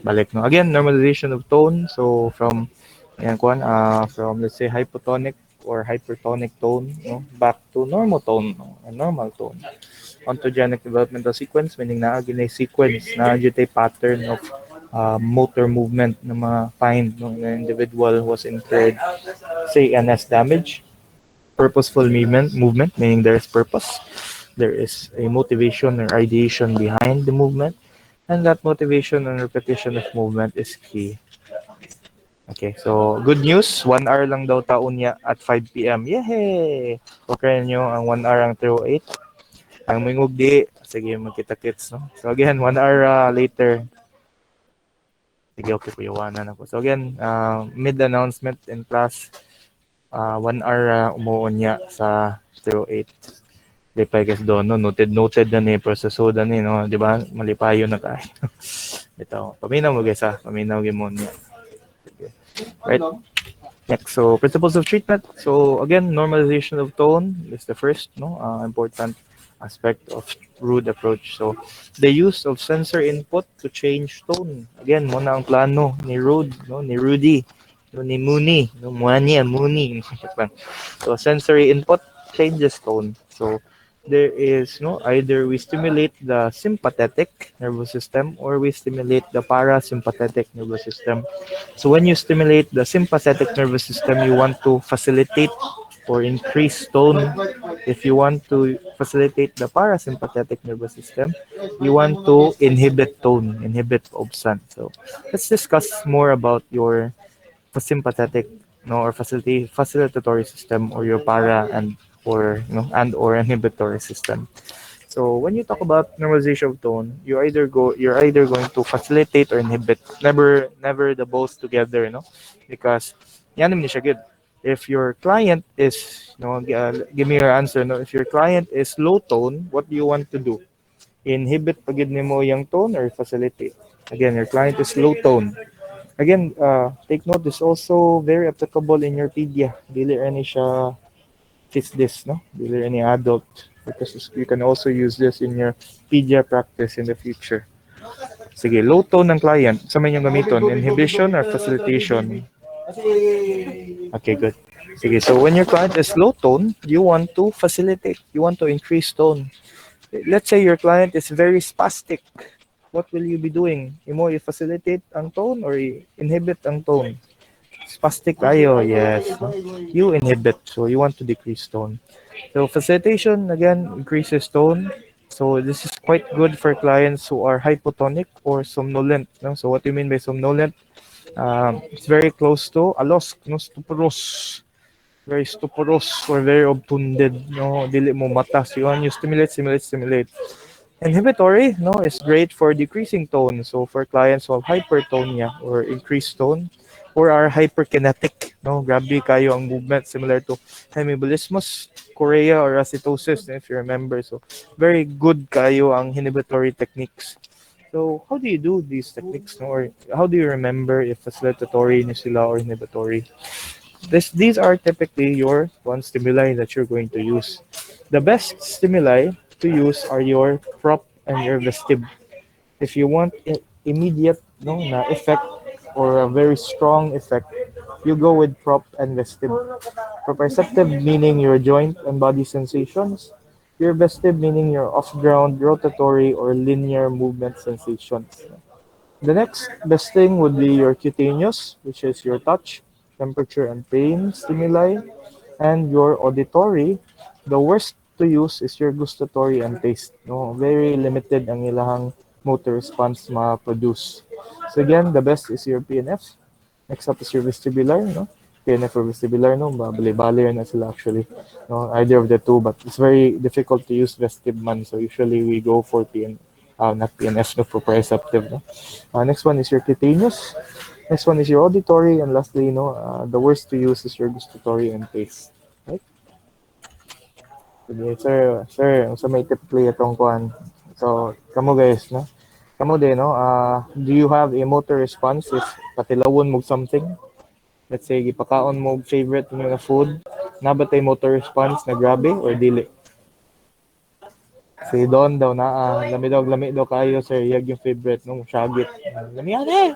balik, no. Again, normalization of tone. So from from let's say hypotonic or hypertonic tone, no, back to normal tone, no, a normal tone. Ontogenic developmental sequence meaning na ginay sequence na gyud pattern of motor movement na ma-find ng individual was incurred, say, NS damage. Purposeful movement meaning there is purpose. There is a motivation or ideation behind the movement, and that motivation and repetition of movement is key. Okay, so good news, 1 hour lang daw taon niya at 5 p.m. Yay! Okay nyo ang 1 hour ang 308. Ang mingog di, sige, magkita-kits, no? So again, 1 hour later, sige, okay, kuyawanan ako. So again, mid-announcement in class, 1 hour umuon niya sa 08. Di pa guys doon, no? Noted na ni, proseso na ni, no? Di ba? Malipayo na kayo. Ito, paminaw mo guys ha, paminaw mo niya. Okay. Right? Next, so principles of treatment. So again, normalization of tone is the first, important aspect of Rood approach. So the use of sensor input to change tone. Again, muna ang plano ni Rood, no, ni Rudy, no, ni Mooney, no, Mooney. So sensory input changes tone. So there is, either we stimulate the sympathetic nervous system or we stimulate the parasympathetic nervous system. So when you stimulate the sympathetic nervous system, you want to facilitate or increase tone. If you want to facilitate the parasympathetic nervous system, you want to inhibit tone, inhibit obstant. So let's discuss more about your sympathetic, or facilitatory system, or your para and or inhibitory system. So when you talk about normalization of tone, you're either going to facilitate or inhibit. Never the both together, because yan naman siya good. If your client is, give me your answer, no? If your client is low tone, what do you want to do? Inhibit pagid nimo yung tone or facilitate? Again, your client is low tone. Again, take note, this also very applicable in your pedia. Dili ani siya fits this, no? Dili any adult. Because you can also use this in your pedia practice in the future. Sige, low tone ng client. Sa may yung gamiton? Inhibition or facilitation? Okay, good. Sige, so when your client is low tone, you want to facilitate. You want to increase tone. Let's say your client is very spastic. What will you be doing? Imo i-facilitate ang tone or inhibit ang tone? Spastic kayo, yes. No? You inhibit, so you want to decrease tone. So facilitation, again, increases tone. So this is quite good for clients who are hypotonic or somnolent. No? So what do you mean by somnolent? It's very close to alos, no? Stuporous. Very stuporous or very obtunded. No? Dili mo mata. So you stimulate, stimulate, stimulate. Inhibitory, no, is great for decreasing tone. So for clients who have hypertonia or increased tone, or are hyperkinetic, no, grabe kayo ang movement similar to hemibolismus, chorea, or acetosis, if you remember. So very good kayo ang inhibitory techniques. So how do you do these techniques, no? Or how do you remember if facilitatory ni sila or inhibitory? These are typically your one stimuli that you're going to use. The best stimuli to use are your prop and your vestib. If you want immediate, no, na effect or a very strong effect, you go with prop and vestib. Proprioceptive meaning your joint and body sensations. Your vestib meaning your off-ground, rotatory, or linear movement sensations. The next best thing would be your cutaneous, which is your touch, temperature, and pain stimuli, and your auditory. The worst to use is your gustatory and taste. No, very limited ang ilahang motor response ma-produce. So again, the best is your PNF. Next up is your vestibular, no? PNF or vestibular, no? Bali-bali na sila actually. No, either of the two, but it's very difficult to use vestib man. So usually we go for not PNF, no, proprioceptive, no? Next one is your cutaneous. Next one is your auditory, and lastly, the worst to use is your gustatory and taste. Right? Sige, sir, sa may typically itong kuan. So, kamo guys, no? Kamo din, no? Do you have a motor response if patilawon mo something? Let's say, gipakaon mo favorite mo na food, nabatay motor response na grabe or dili? Si Don daw na, lami daw kayo, sir, yag yung favorite, no? Shagit. Lami yan eh!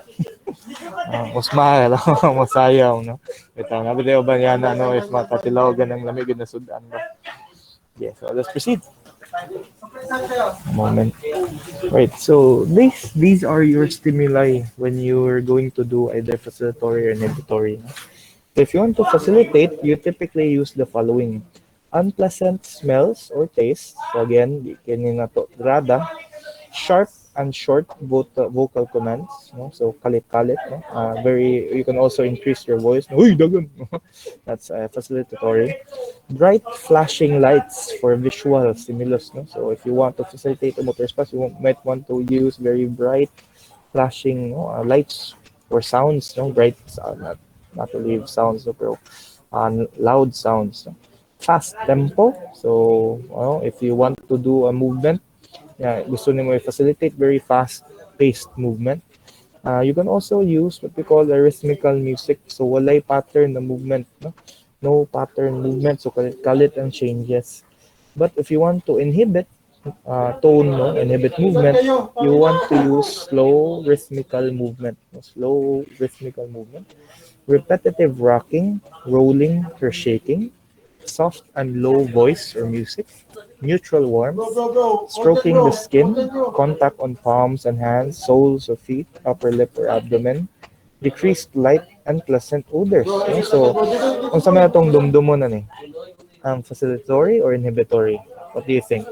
Musma, masayaw, no? Ito, nabatay o ba yan, no? If matatilaw ganang lamig na sudan ba? Yeah, so let's proceed. A moment. Right, so these are your stimuli when you're going to do either facilitatory or inhibitory. So if you want to facilitate, you typically use the following. Unpleasant smells or tastes. So again, kanina to rada, sharp and short vocal commands. No? So kalit-kalit. No? You can also increase your voice. Uy, dagan! That's facilitatory. Bright flashing lights for visual stimulus. No? So if you want to facilitate a motor response, you might want to use very bright flashing lights or sounds. No? Bright, not to leave sounds, no? Pero loud sounds. No? Fast tempo. So if you want to do a movement, gusto nimo i-facilitate very fast-paced movement. You can also use what we call a rhythmical music. So walay pattern na movement, no? No pattern movement, so kalit and changes. But if you want to inhibit tone, no? Inhibit movement, you want to use slow rhythmical movement. Slow rhythmical movement. Repetitive rocking, rolling, or shaking. Soft and low voice or music, neutral warmth, stroking the skin, contact on palms and hands, soles of feet, upper lip or abdomen, decreased light and pleasant odors. No? So, kung sa mga itong dumdumon na ni, ang facilitatory or inhibitory? What do you think?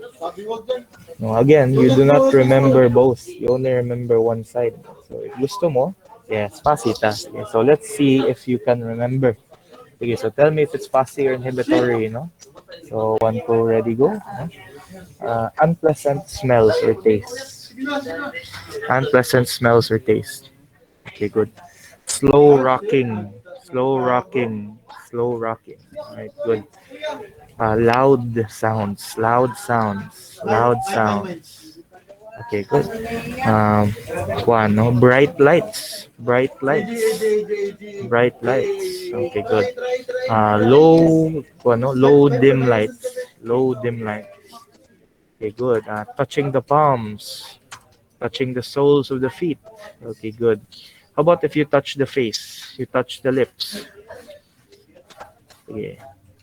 No, again, you do not remember both. You only remember one side. So, if gusto mo, yes, pasita. Okay, so, let's see if you can remember. Okay, so tell me if it's fussy or inhibitory, no? So, 1, 2, ready, go. No? Unpleasant smells or taste. Unpleasant smells or taste. Okay, good. Slow rocking. Slow rocking. Slow rocking. Alright, good. Loud sounds. Loud sounds. Loud sounds. Okay, good. Um, One, no? Bright lights. Bright lights. Bright lights. Okay, good. Low, ano? Low dim lights. Low dim lights. Okay, good. Touching the palms. Touching the soles of the feet. Okay, good. How about if you touch the face? You touch the lips. Okay.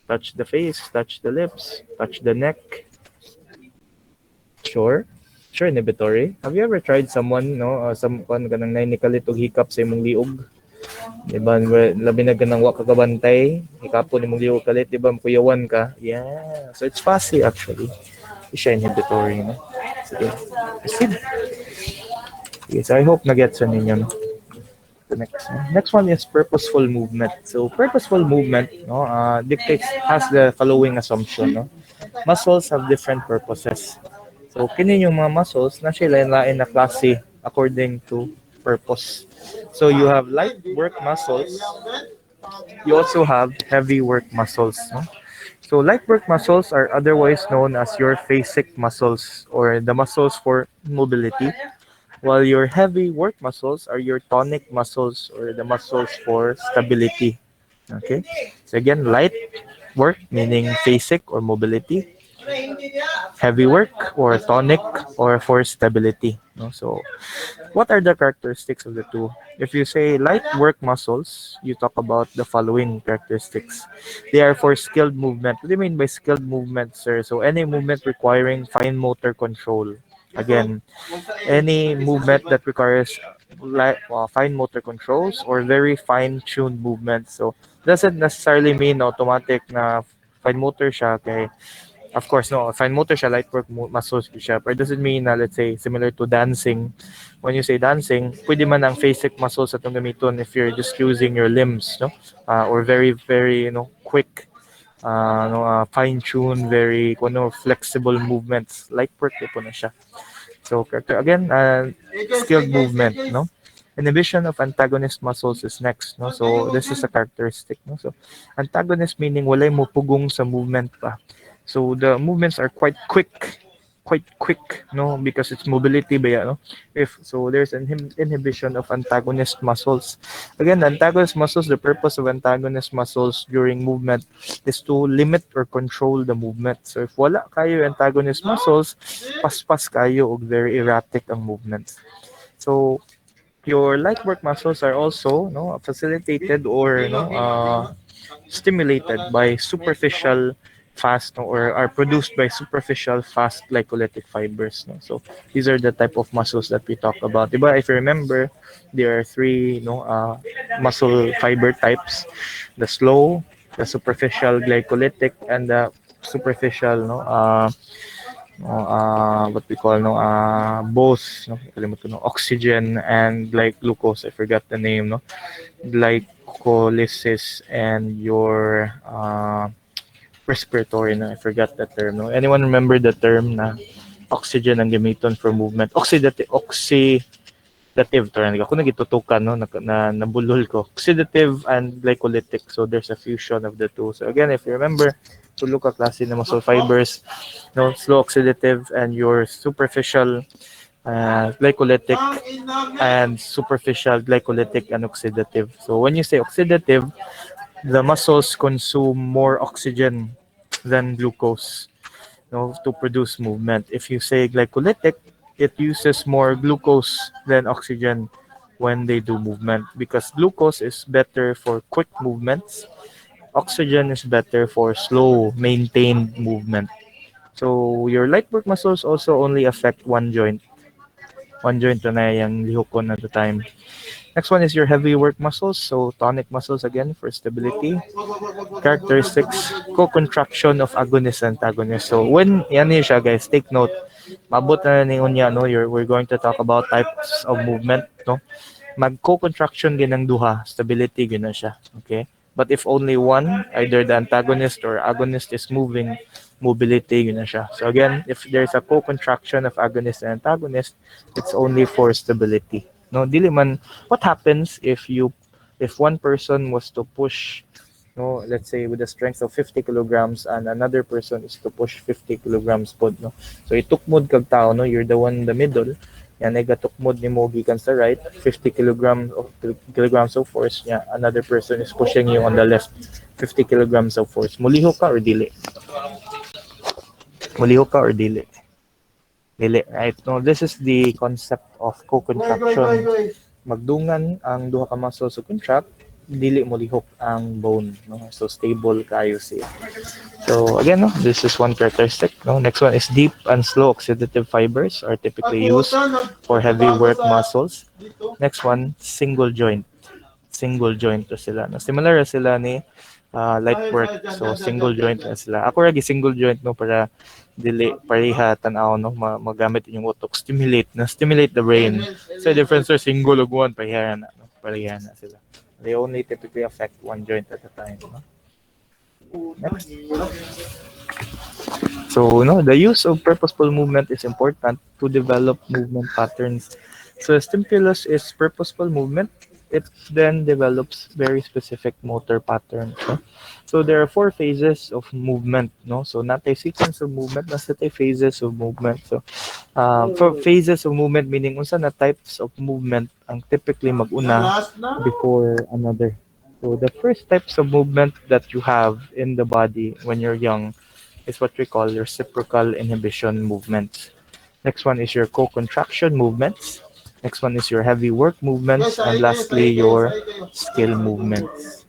Touch the face, touch the lips, touch the neck. Sure. Sure, inhibitory. Have you ever tried someone, no, someone ka nang nainikalit og hikap sa imong liog? Di ba? Labi na ka nang wa ka kabantay, hikapon imong liog kalit, di ba? Kuyawan ka. Yeah. So it's fussy actually. Siya inhibitory, no? Sige. Proceed. Sige, so I hope na-gets ninyo, no? The next one is purposeful movement. So purposeful movement, no, dictates has the following assumption, no. Muscles have different purposes. So kini yung mga muscles na sila lain na klase according to purpose. So you have light work muscles. You also have heavy work muscles, no. So light work muscles are otherwise known as your basic muscles or the muscles for mobility, while your heavy work muscles are your tonic muscles or the muscles for stability. Okay. So again, light work meaning basic or mobility, heavy work or tonic or for stability. No? So what are the characteristics of the two? If you say light work muscles, you talk about the following characteristics. They are for skilled movement. What do you mean by skilled movement, sir? So any movement requiring fine motor control. Again, any movement that requires fine motor controls or very fine-tuned movements. So doesn't necessarily mean automatic na fine motor siya kay of course no fine motor siya light work muscles siya, but it doesn't mean na let's say similar to dancing. When you say dancing, pwede man ang basic muscles atong gamiton if you're just using your limbs, no, or very quick, no, fine-tuned, very flexible movements, light work po na siya. So again, skilled movement, no? Inhibition of antagonist muscles is next, no? So this is a characteristic, no? So antagonist meaning walay mo pugong sa movement pa. So the movements are quite quick, no? Because it's mobility ba, no? If so, there's an inhibition of antagonist muscles. Again, the antagonist muscles, the purpose of antagonist muscles during movement is to limit or control the movement. So if wala kayo antagonist muscles, paspas kayo og very erratic ang movements. So your light work muscles are also no facilitated or stimulated by superficial fast, no, or are produced by superficial fast glycolytic fibers, no. So these are the type of muscles that we talk about, diba? If you remember, there are three muscle fiber types: the slow, the superficial glycolytic, and the superficial what we call both, no, kalimut ko, no, oxygen and like glucose, I forgot the name, no, glycolysis and your respiratory, no, I forgot the term, no. Anyone remember the term na oxygen ang gamiton for movement? Oxidative to rin ako nagitutukan, no, nabulol ko. Oxidative and glycolytic, so there's a fusion of the two. So again, if you remember, to look at klase ng muscle fibers, no, slow oxidative and your superficial glycolytic and superficial glycolytic and oxidative. So when you say oxidative, the muscles consume more oxygen than glucose, to produce movement. If you say glycolytic, it uses more glucose than oxygen when they do movement, because glucose is better for quick movements. Oxygen is better for slow, maintained movement. So your light work muscles also only affect one joint. One joint na yung lihokon at the time. Next one is your heavy work muscles. So tonic muscles again for stability. Characteristics, co-contraction of agonist and antagonist. So when yan siya guys, take note. Mabot na ninyo niya, no, we're going to talk about types of movement, no. Mag co-contraction ginang duha, stability gina siya. Okay? But if only one, either the antagonist or agonist is moving, mobility, yun na siya. So again, if there's a co-contraction of agonist and antagonist, it's only for stability. No, dili man, what happens if one person was to push, no, let's say with a strength of 50 kilograms and another person is to push 50 kilograms pod, no. So itukmod kag tao, no, you're the one in the middle. Yan ay gatukmod ni mo gikan sa right, 50 kilograms of force. Yeah, another person is pushing you on the left, 50 kilograms of force. Muliho ka or dili? Muliho ka or dili? Dili, right? No, this is the concept of co-contraction. Magdungan ang duha ka muscles sa contract, dili mo lihok ang bone, no? So stable kayo siya. So again, no, this is one characteristic. No, next one is deep and slow oxidative fibers are typically used for heavy work muscles. Next one, single joint. Single joint to sila. No, similar na sila ni light work. So single joint na sila. Ako ragi single joint, no, para dili pareha tanaw, no, magamit yung utok, stimulate the brain. So the difference are single ug one pareha na, no, pareha na sila. They only typically affect one joint at a time, no? Next. So, the use of purposeful movement is important to develop movement patterns. So, a stimulus is purposeful movement. It then develops very specific motor patterns. No? So, there are 4 phases of movement. No? So, not a sequence of movement, not a phases of movement. So, for phases of movement, meaning unsa na types of movement ang typically maguna before another. So, the first types of movement that you have in the body when you're young is what we call reciprocal inhibition movements. Next one is your co-contraction movements. Next one is your heavy work movements. And lastly, your skill movements.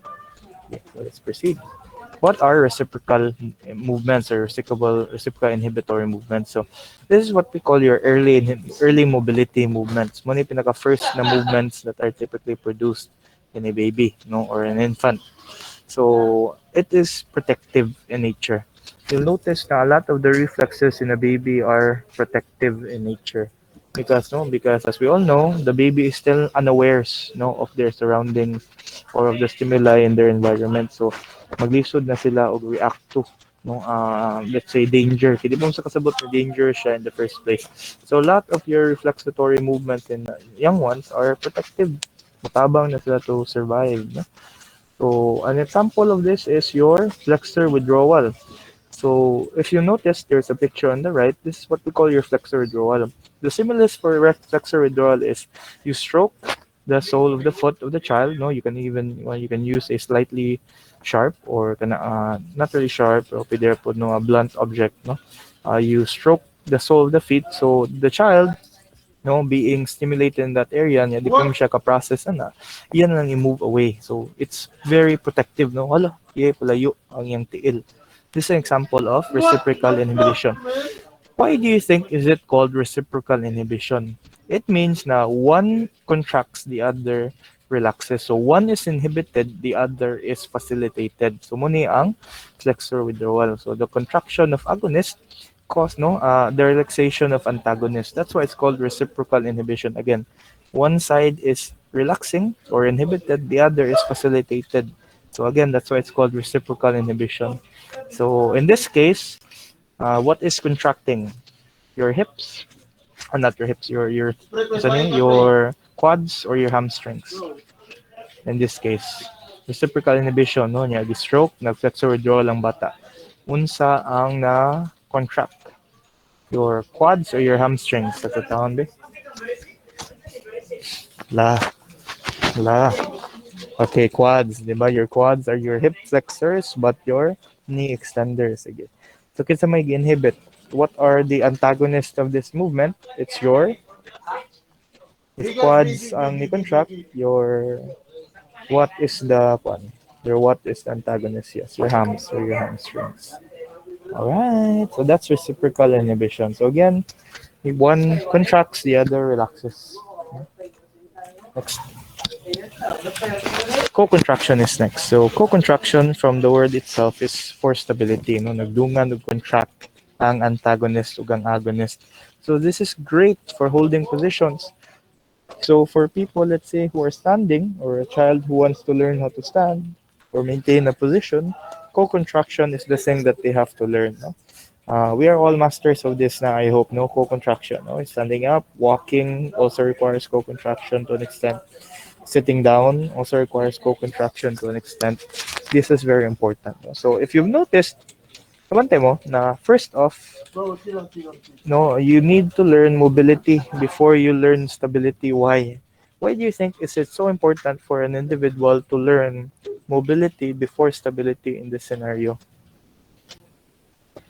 Okay, so let's proceed. What are reciprocal movements or reciprocal inhibitory movements? So this is what we call your early mobility movements. Muna yung pinaka-first na movements that are typically produced in a baby, no, or an infant. So it is protective in nature. You'll notice na a lot of the reflexes in a baby are protective in nature. Because as we all know, the baby is still unawares, of their surroundings or of the stimuli in their environment. So maglisod na sila o react to, let's say danger. Hindi mo sa kasabot na danger siya in the first place. So a lot of your reflexatory movements in young ones are protective. Matabang na sila to survive. No? So an example of this is your flexor withdrawal. So if you notice, there's a picture on the right. This is what we call your flexor withdrawal. The stimulus for flexor withdrawal is you stroke the sole of the foot of the child. No, you can use a slightly sharp or not really sharp or a blunt object. No, you stroke the sole of the feet, so the child, being stimulated in that area, niya di pa siya ka-process iyan lang i-move away. So it's very protective. No, hala, palayo ang iyang tiil. This is an example of reciprocal inhibition. Why do you think is it called reciprocal inhibition? It means na one contracts, the other relaxes. So one is inhibited, the other is facilitated. So muna ang flexor withdrawal. So the contraction of agonist cause the relaxation of antagonist. That's why it's called reciprocal inhibition. Again, one side is relaxing or inhibited, the other is facilitated. So again, that's why it's called reciprocal inhibition. So in this case, what is contracting? Your hips, or not your hips, your quads or your hamstrings. In this case, reciprocal inhibition, niya stroke, nag-flexor withdrawal ang bata. Unsa ang na-contract? Your quads or your hamstrings? Sa tatawon ba? La. Okay, quads, di ba? Your quads are your hip flexors, but your knee extenders. Sige. So, kinsa may inhibit? What are the antagonists of this movement? It's your quads ang ni-contract. What is the antagonist? Yes, your hams or your hamstrings. Alright, so that's reciprocal inhibition. So again, if one contracts, the other relaxes. Next. Co-contraction is next. So co-contraction from the word itself is for stability. Nagdungan ug contract ang antagonist ug ang agonist. So this is great for holding positions. So for people, let's say, who are standing, or a child who wants to learn how to stand or maintain a position, co-contraction is the thing that they have to learn. No? We are all masters of this now, I hope, no co-contraction. No? Standing up, walking also requires co-contraction to an extent. Sitting down also requires co-contraction to an extent. This is very important. No? So if you've noticed, kabante mo na first off, no, you need to learn mobility before you learn stability. Why? Why do you think is it so important for an individual to learn mobility before stability in this scenario?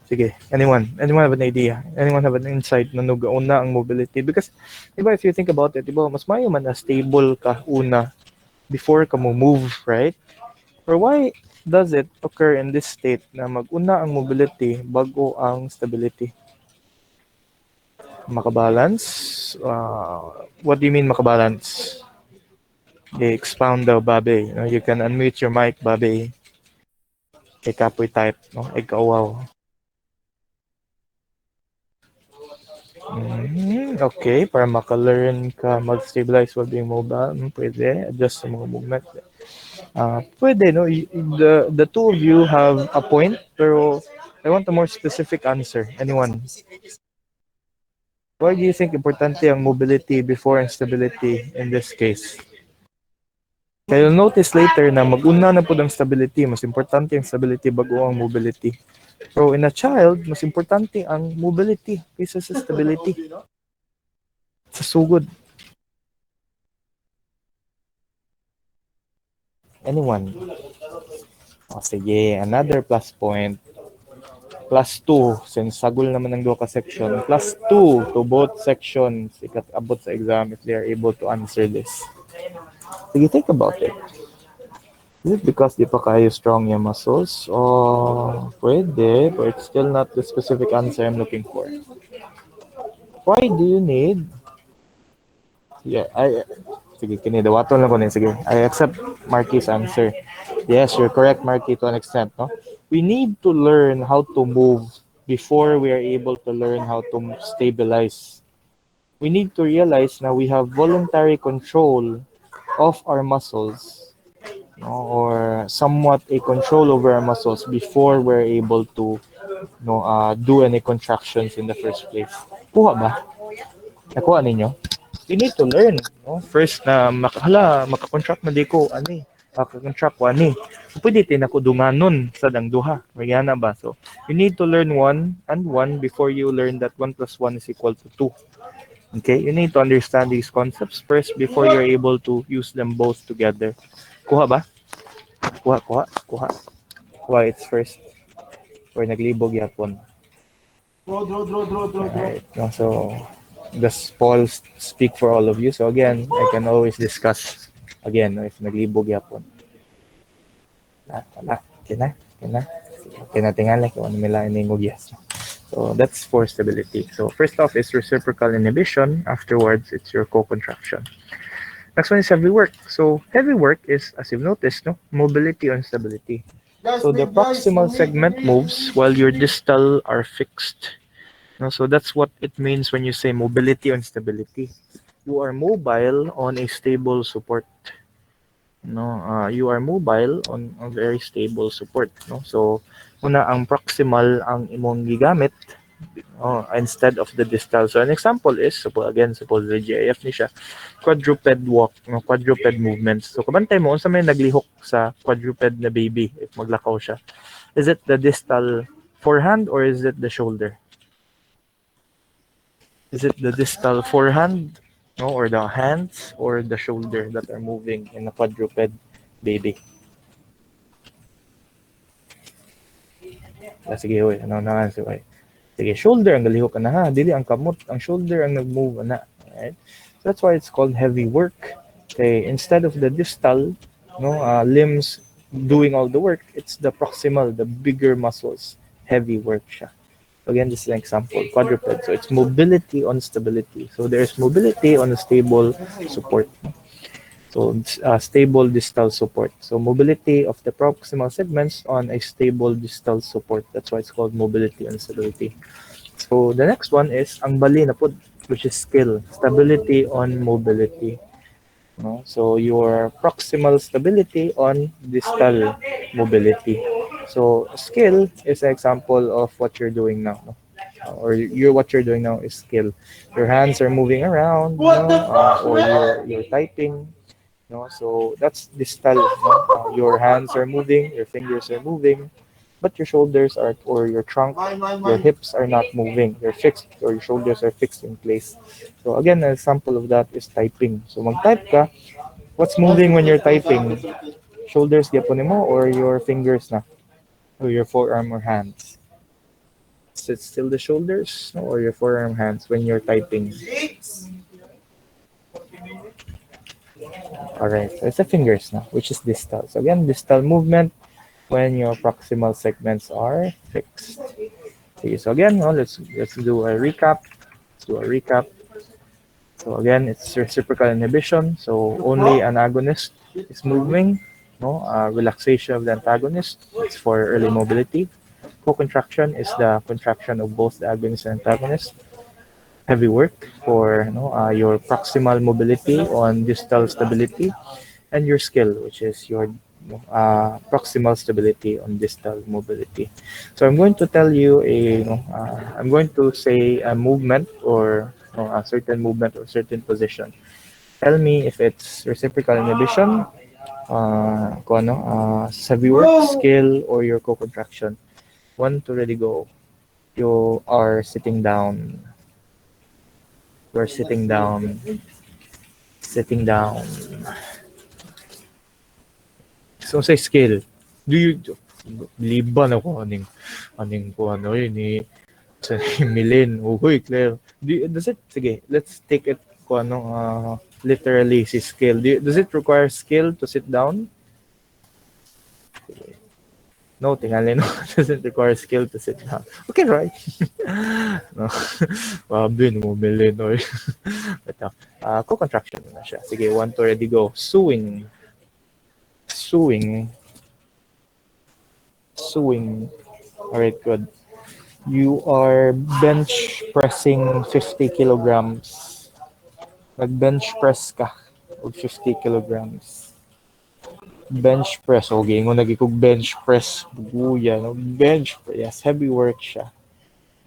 Sige, anyone? Anyone have an idea? Anyone have an insight na nugauna ang mobility? Because, di ba, if you think about it, di ba, mas mayo man na stable ka una before ka mo move, right? Or why does it occur in this state na mag-una ang mobility bago ang stability? Makabalance? What do you mean makabalance? I-expound daw, babe. No, you can unmute your mic, babe. Kay kapoy type, no? Ikaw, wow. Okay, para maka-learn ka mag-stabilize while being mobile, pwede. Adjust sa mga movement. Pwede, no? The two of you have a point, pero I want a more specific answer. Anyone? Why do you think importante ang mobility before instability in this case? Kaya you'll notice later na mag-una na po ang stability. Mas importante ang stability bago ang mobility. So in a child, mas importante ang mobility kaysa sa stability. Sa sugod. Anyone? O sige, another plus point. Plus 2, since sagol naman ng duha ka section. Plus 2 to both sections. Ikat abot sa exam if they are able to answer this. Sige, think about it. Is it because di pa kayo strong yung muscles? O pwede, but it's still not the specific answer I'm looking for. Why do you need... Yeah, sige, kinidawaton lang ko din. Sige, I accept Marky's answer. Yes, you're correct, Marky, to an extent. No? We need to learn how to move before we are able to learn how to stabilize. We need to realize na we have voluntary control of our muscles, no, or somewhat a control over our muscles before we're able to do any contractions in the first place. Kuha ba? Nakuha ninyo? You need to learn. No? First na makakontract na di ko, makakontract ko, pwede tin ako dunganon sa dangduha. Mayana ba? So, you need to learn 1 and 1 before you learn that 1 plus 1 is equal to 2. Okay? You need to understand these concepts first before you're able to use them both together. Kuha ba? Kuha, it's first. Or naglibog yapon. Right. No, so, does Paul speak for all of you? So again, I can always discuss again if naglibog yapon. Wala. Kina tingala kung ano nila iningog yes. So that's for stability. So first off is reciprocal inhibition. Afterwards, it's your co-contraction. Next one is heavy work. So heavy work is, as you've noticed, no, mobility and stability. So the proximal segment moves while your distal are fixed. No, so that's what it means when you say mobility and stability. You are mobile on a stable support. No, you are mobile on a very stable support. No, so una ang proximal ang imong gigamit instead of the distal. So an example is suppose the GIF ni siya quadruped walk, no, quadruped movements. So kabantay mo unsa may naglihok sa quadruped na baby if maglakaw siya. Is it the distal forehand or is it the shoulder? Is it the distal forehand, no, or the hands, or the shoulder that are moving in a quadruped baby? Sige, hoy, ano na answer, hoy. Sige, shoulder ang galihok na ha. Dili ang kamot, ang shoulder ang nag-move na. Right? So that's why it's called heavy work. Okay, instead of the distal, no, limbs doing all the work, it's the proximal, the bigger muscles. Heavy work siya. Again, this is an example, quadruped. So it's mobility on stability. So there's mobility on a stable support. So stable distal support. So mobility of the proximal segments on a stable distal support. That's why it's called mobility and stability. So the next one is ang bali na po, which is skill. Stability on mobility. No? So your proximal stability on distal mobility. So skill is an example of what you're doing now, no? Or what you're doing now is skill. Your hands are moving around, or you're typing, so that's distal. Your hands are moving, your fingers are moving, but your shoulders are, or your trunk, your hips are not moving. They're fixed, or your shoulders are fixed in place. So again, an example of that is typing. So mag-type ka, what's moving when you're typing? Shoulders gyapon mo or your fingers na? Or your forearm or hands? Is it still the shoulders, no, or your forearm hands when you're typing? Alright, so it's the fingers now, which is distal. So again, distal movement when your proximal segments are fixed. Okay, so again, let's do a recap. Let's do a recap. So again, it's reciprocal inhibition. So only an agonist is moving. No, relaxation of the antagonist. It's for early mobility. Co-contraction is the contraction of both the agonist and antagonist. Heavy work for your proximal mobility on distal stability, and your skill, which is your proximal stability on distal mobility. So I'm going to tell you I'm going to say a movement or a certain movement or certain position. Tell me if it's reciprocal inhibition, heavy work, skill, or your co-contraction. One to really go. You are sitting down. You are sitting down. Sitting down. So say skill. Do you liban ako aning ko ano yun ni sa Milin. Uy, Claire. Does it sige, let's take it ko literally si skill. Does it require skill to sit down? No, tingali no. Does it require skill to sit down? Okay, right. No. Wabin mo Milin oy. Ito. Co-contraction na siya. Sige, one to already go. Suing. Suing. Suing. Alright, good. You are bench pressing 50 kilograms. Nag-bench press ka of 50 kilograms. Bench press. Okay, nung nagikog bench press. Buya, no? Bench press. Yes, heavy work siya.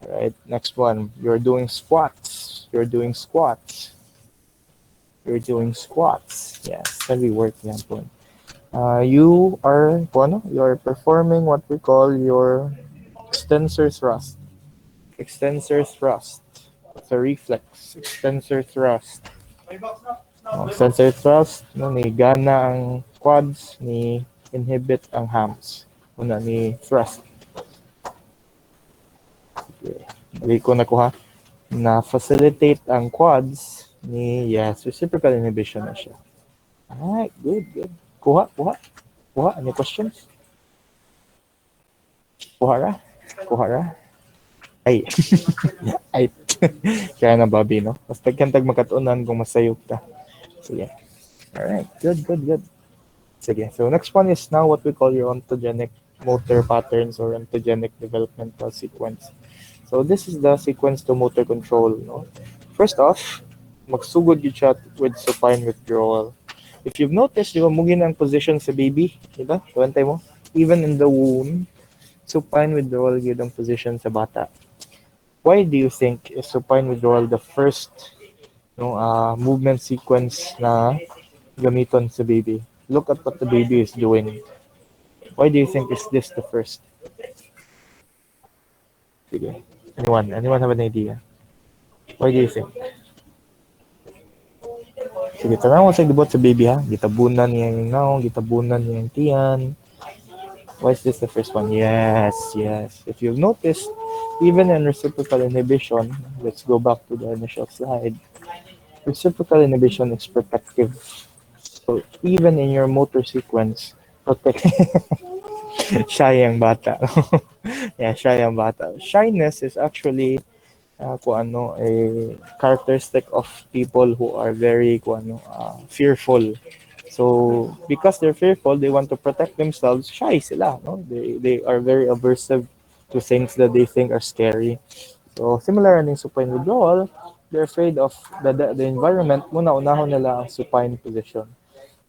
Alright, next one. You're doing squats. You're doing squats. You're doing squats. Yes, heavy work yan po. You are performing what we call your extensor thrust. Extensor thrust. It's a reflex. Extensor thrust. Extensor thrust, no, ni gana ang quads, ni inhibit ang hams. Una ni thrust. Okay. Bali ko nakuha. Na facilitate ang quads ni, yes, reciprocal inhibition na siya. Alright, good. Kuha. Any questions? Kuha ra. Ay. Ay. Kaya na, Bobby, no? Mas tagkantag makatunan kung masayog ka. Sige. Alright, good. Sige, so next one is now what we call your ontogenic motor patterns or ontogenic developmental sequence. So this is the sequence to motor control, no? First off, magsugod yun siya with supine withdrawal. If you've noticed, di ba, mugin ang position sa baby, di ba? Tuwantay mo? Even in the womb, supine withdrawal yun ang position sa bata. Why do you think is supine withdrawal the first movement sequence na gamiton sa baby? Look at what the baby is doing. Why do you think is this the first? Sige. Anyone have an idea? Why do you think? Sige, tanong mo sa gibot sa baby ha. Gitabunan niya yung naong, gitabunan niya yung tiyan. Why is this the first one? Yes. If you've noticed, even in reciprocal inhibition, let's go back to the initial slide. Reciprocal inhibition is protective. So even in your motor sequence, protect. Shy ang bata. Yeah, shy ang bata. Shyness is actually a characteristic of people who are very fearful. So because they're fearful, they want to protect themselves. Shy sila, no? They are very aversive to things that they think are scary. So similar in supine withdrawal, they're afraid of the environment. Unahon nila ang supine position.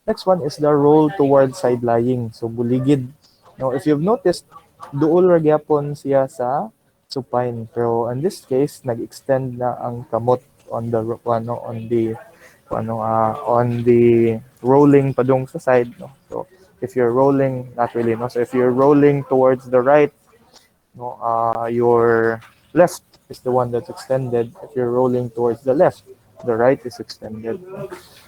Next one is the roll toward side lying. So buligid Now, if you've noticed, duol ra gyapon siya sa supine. Pero in this case, nag-extend na ang kamot on the on the rolling padung sa side, no. So if you're rolling, not really, no. So if you're rolling towards the right, no, your left is the one that's extended. If you're rolling towards the left, the right is extended.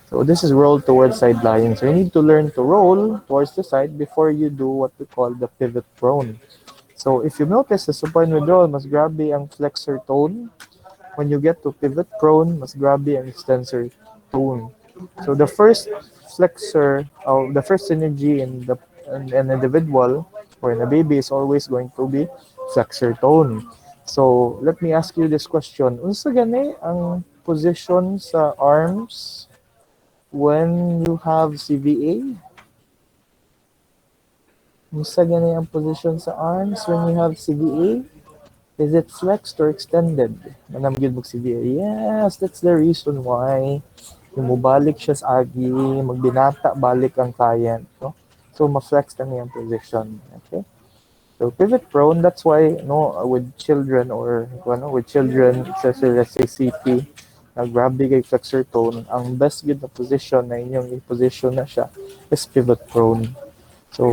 So this is roll towards side lying. So you need to learn to roll towards the side before you do what we call the pivot prone. So if you notice, the supine withdrawal, mas grabe ang flexor tone. When you get to pivot prone, mas grabe ang extensor tone. So the first flexor, or the first synergy in an individual or in a baby is always going to be flexor tone. So let me ask you this question. Unsa gani ang position sa arms when you have CVA? Unsa gani ang position sa arms when you have CVA? Is it flexed or extended? Manam gyud mo CVA. Yes, that's the reason why mubalik siya sa agi, magbinata balik ang client, no? So ma-flex na niya ang position, okay? So pivot prone, that's why no, with children or with children, especially let's say CP, grabe kay flexor tone, ang best gyud na position na inyong i-position na siya is pivot prone. So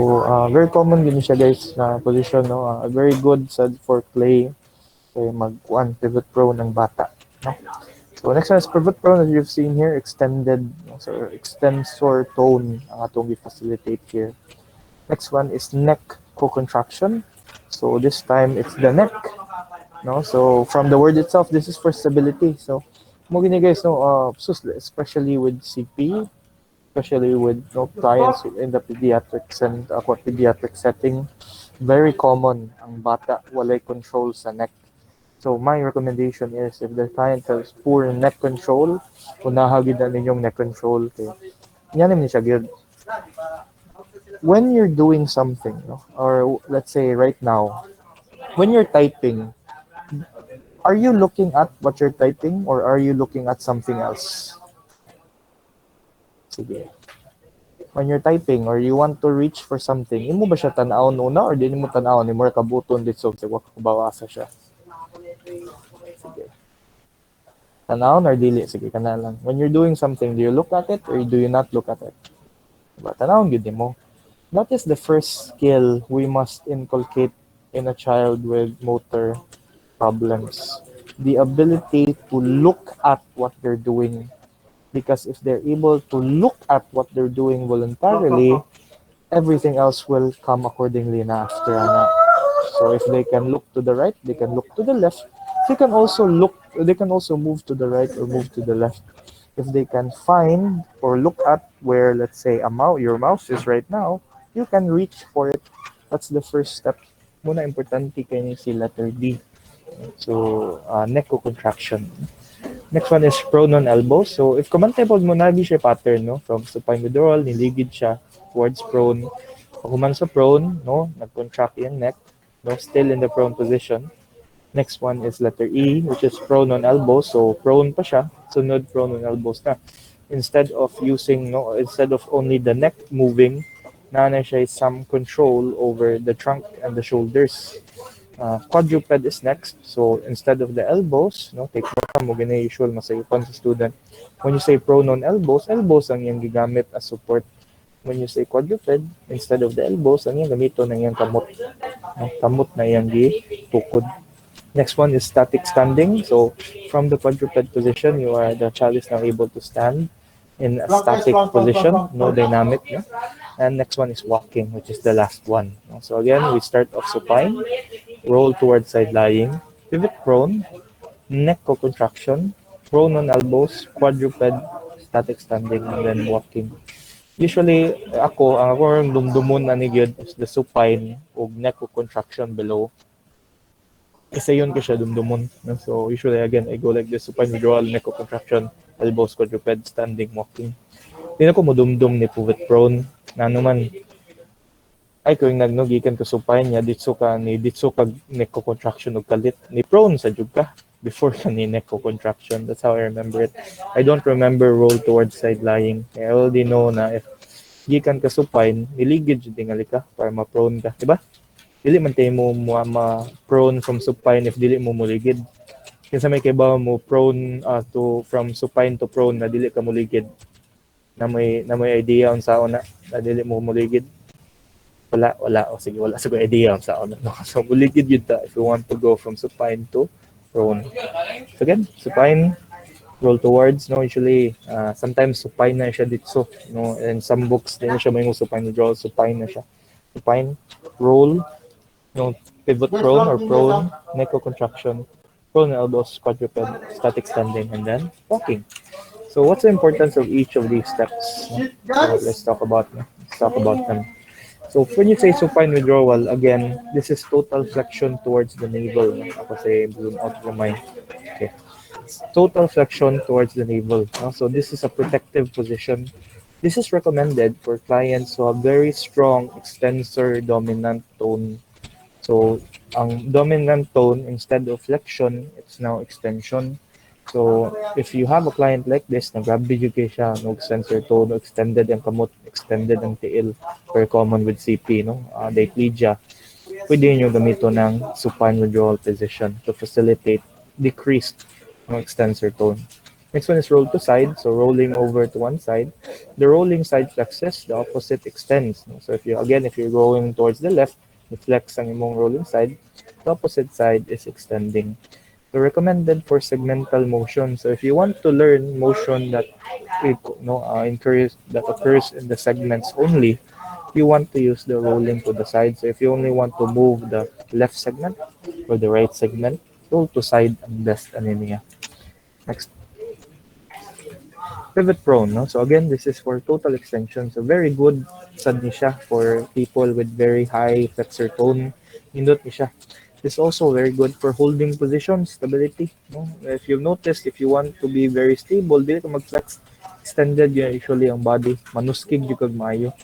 very common din siya guys na position, no, very good for play, kay mag pivot prone ng bata, no. So next one is pivot prone, as you've seen here, extended, so extensor tone ang atong i-facilitate here. Next one is neck co-contraction. So this time it's the neck, no. So from the word itself, this is for stability. So mo gini guys, no, especially with CP, especially with clients in the pediatrics and pediatric setting, very common ang bata walay control sa neck. So my recommendation is if the client has poor neck control, unahagid na ninyong neck control. Okay. Yan naman siya good. When you're doing something, no, or let's say right now, when you're typing, are you looking at what you're typing or are you looking at something else? Sige. When you're typing or you want to reach for something, imo ba siya tan-awon una or di mo tan-awon, imo ra kabuton dito sa wag bawasa siya? Sige. Tanawon or dili? Sige, kana lang. When you're doing something, do you look at it or do you not look at it? Diba? Tanawon yun mo. That is the first skill we must inculcate in a child with motor problems. The ability to look at what they're doing. Because if they're able to look at what they're doing voluntarily, everything else will come accordingly na after. So if they can look to the right, they can look to the left. They can also move to the right or move to the left. If they can find or look at where, let's say, your mouse is right now, you can reach for it. That's the first step. Muna importante kayo si letter D. So, neck contraction. Next one is prone on elbow. So, if kumantable mo na siya pattern, no, from supine withdrawal, niligid siya towards prone. Pag kuman sa prone, no, nag-contract yung neck, no, still in the prone position. Next one is letter E, which is prone on elbow. So prone pa siya, sunod prone on elbows na. Instead of only the neck moving, na siya some control over the trunk and the shoulders. Quadruped is next. So instead of the elbows, no, take mo gina usual masayupan sa student. When you say prone on elbows ang iyang gigamit as support. When you say quadruped, instead of the elbows, ang iyang gamito ng iyang kamot. Kamot na iyang gitukod. Next one is static standing. So from the quadruped position, the child is now able to stand in a static position, no dynamic. No? And next one is walking, which is the last one. So again, we start off supine, roll towards side lying, pivot prone, neck co-contraction, prone on elbows, quadruped, static standing, and then walking. Usually, ang dumdumon na ni gyud is the supine o neck co-contraction below. Isa yun ko siya dumdumon. So usually again, I go like this, supine withdrawal, neck contraction, elbows, quadruped, standing, walking. Hindi na ko mo dumdum ni pivot prone. Na naman, ay kung nagnogikan ko supine niya, ditso ka neck contraction o kalit. Ni prone sa jug ka before ka ni neck contraction. That's how I remember it. I don't remember roll towards side lying. I already know na if gikan ka supine, niligid jud tingali ka para ma-prone ka, di ba? Dili man tayo mo ma-prone from supine if dili mo muligid. Kinsa may kaibaw mo prone to from supine to prone na dili ka muligid. Na may idea unsa na dili mo muligid. Wala. O sige, wala sa idea unsa no. So muligid yun ta if you want to go from supine to prone. So again, supine roll towards no usually sometimes supine na siya dito no, and some books din siya may supine withdrawal, supine na siya. Supine roll no, pivot prone or prone, neck contraction, prone elbows, quadruped, static standing, and then walking. So what's the importance of each of these steps? So let's talk about them. So when you say supine withdrawal, again, this is total flexion towards the navel. No? Ako say zoom out your mind. Okay. Total flexion towards the navel. No? So this is a protective position. This is recommended for clients who have very strong extensor dominant tone. So ang dominant tone, instead of flexion, it's now extension. So if you have a client like this, nag-grabe kay siya, no extensor tone, no extended ang kamot, extended ang tiil, very common with CP, no? Diplegia, pwede nyo gamito ng supine withdrawal position to facilitate decreased no extensor tone. Next one is roll to side, so rolling over to one side. The rolling side flexes, the opposite extends. No? So if you're going towards the left, you flex ang imong rolling side, the opposite side is extending. So recommended for segmental motion. So if you want to learn motion that occurs in the segments only, you want to use the rolling to the side. So if you only want to move the left segment or the right segment, roll to side ang best anemia. Next. Pivot prone, no? So again, this is for total extension. So very good sad ni siya for people with very high flexor tone. Nindot ni siya. This is also very good for holding position, stability. No? If you've noticed, if you want to be very stable, dili ka mag-flex. Extended yun usually ang body. Manuskig yung kag maayo.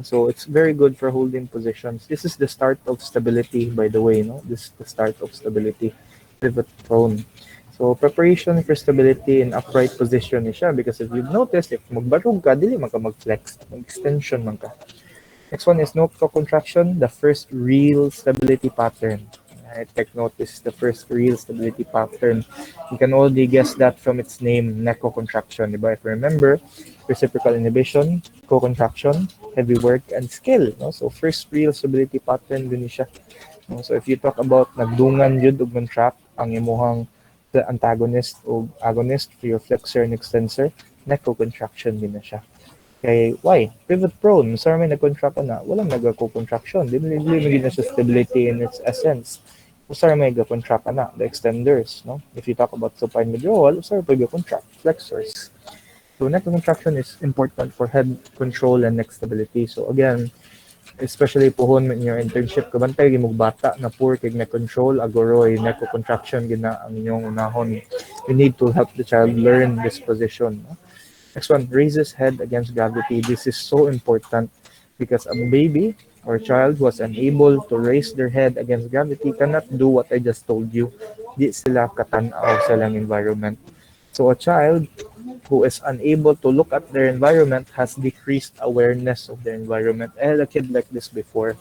So it's very good for holding positions. This is the start of stability, by the way. No, this is the start of stability. Pivot prone. So preparation for stability in upright position ni siya because if you've noticed, if magbarug ka, dili man ka mag-flex, mag-extension man ka. Next one is no contraction, the first real stability pattern. Take note, this is the first real stability pattern. You can already guess that from its name, neck contraction. Diba? If you remember, reciprocal inhibition, co-contraction, heavy work, and skill. No? So first real stability pattern din siya. No? So if you talk about nagdungan yun o contract, ang imuhang the antagonist o agonist for your flexor and extensor, neck contraction din na siya. Kaya, why? Pivot prone. Sir, may nag-contract na. Walang nag-co-contraction. Hindi na siya stability in its essence. Sir, may nag-contract na. The extenders, no? If you talk about supine withdrawal, sir, may nag-contract. Flexors. So, neck contraction is important for head control and neck stability. So, again, especially pohon in your internship, kabantay, gimog bata na poor kay neck control, agoroy, neck contraction, gina ang inyong unahon. You need to help the child learn this position, no? Next one, raises head against gravity. This is so important because a baby or child who was unable to raise their head against gravity cannot do what I just told you. Di sila katanaw sa lang environment. So a child who is unable to look at their environment has decreased awareness of their environment. I had a kid like this before.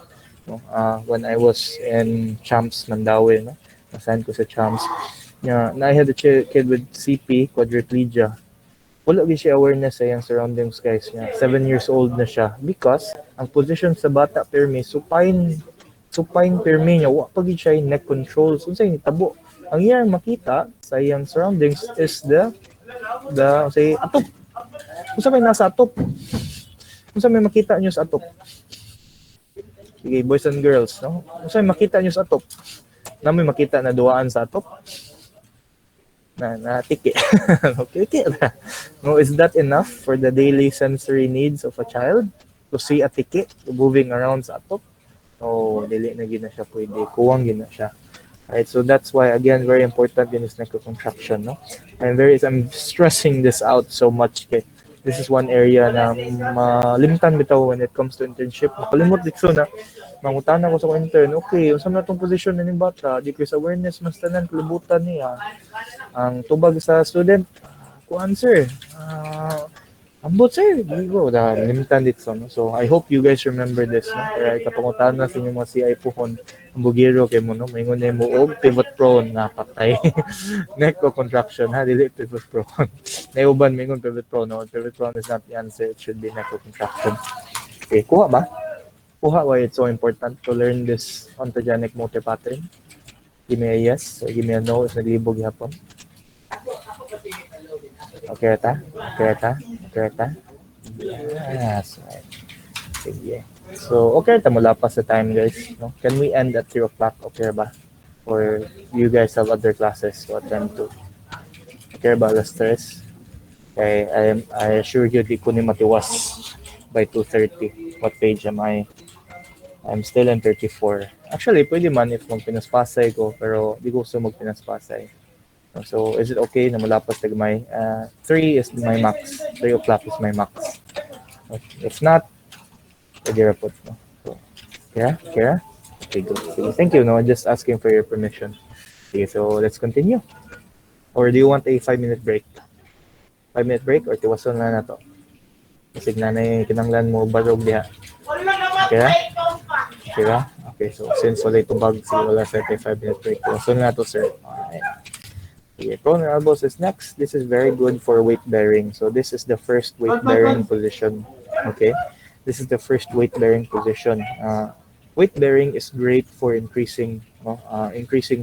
No? When I was in Champs, Mandawi, no? Nasan ko sa Champs. Yeah, I had a kid with CP, quadriplegia. Wala siya awareness sa iyang surroundings, guys. 7 years old na siya because ang position sa bata permi supine permi niya wa pag siya neck control so say tabo ang iyang makita sa iyang surroundings is the say atop unsa may nasa atop unsa may makita niyo sa atop. Sige, boys and girls, no, unsa may makita niyo sa atop na may makita na duaan sa atop na tiki. Okay. No, is that enough for the daily sensory needs of a child to see a tiki moving around sa atop? No, dili na gina siya pwede. Kuwang gina siya. Right, so that's why again very important din is neck contraction, no? I'm stressing this out so much kay this is one area na malimtan bitaw when it comes to internship. Makalimot dito na mangutan ako sa intern. Okay, unsa na tong position ni bata? Decrease awareness mas tanan kalibutan niya. Ang tubag sa student, ko answer. Ambot sir, gigo da limitan dito no. So I hope you guys remember this no. Kaya kapangutan na sa inyong mga CI pohon, ang bugiro kay mo no, maingon nimo og pivot prone na patay. Neck ko contraction ha, dili pivot prone. Naiuban maingon pivot prone no. Pivot prone is not the answer, it should be neck contraction. Okay, kuha ba? Kuha why it's so important to learn this ontogenic motor pattern. Give me a yes, or give me a no if naglibog yapon. Okay ta? Okay ta? Okay ta? Yes, right. Sige. So, okay ta mula pa sa time guys. No? Can we end at 3 o'clock? Okay ba? Or you guys have other classes to attend to? Okay ba, alas stress? Okay, I assure you di ko ni matiwas by 2:30. What page am I? I'm still in 34. Actually, pwede man if magpinaspasay ko, pero di ko gusto magpinaspasay. So, is it okay na malapas tagmay? 3 is my max. 3 o'clock is my max. If not, pwede rapot. No? So, Kira? Kira? Okay, good. Sige, thank you. No, just asking for your permission. Okay, so let's continue. Or do you want a 5-minute break? 5-minute break or tiwason na to? Kasi nanay kinanglan mo barog diha. Kira? Kira? Okay, so since wala ito bag, sige wala sa 5-minute break. Tiwason na to, sir. Alright. Okay, prone elbows is next. This is very good for weight bearing. So this is the first weight bearing position. Okay, this is the first weight bearing position. Weight bearing is great for increasing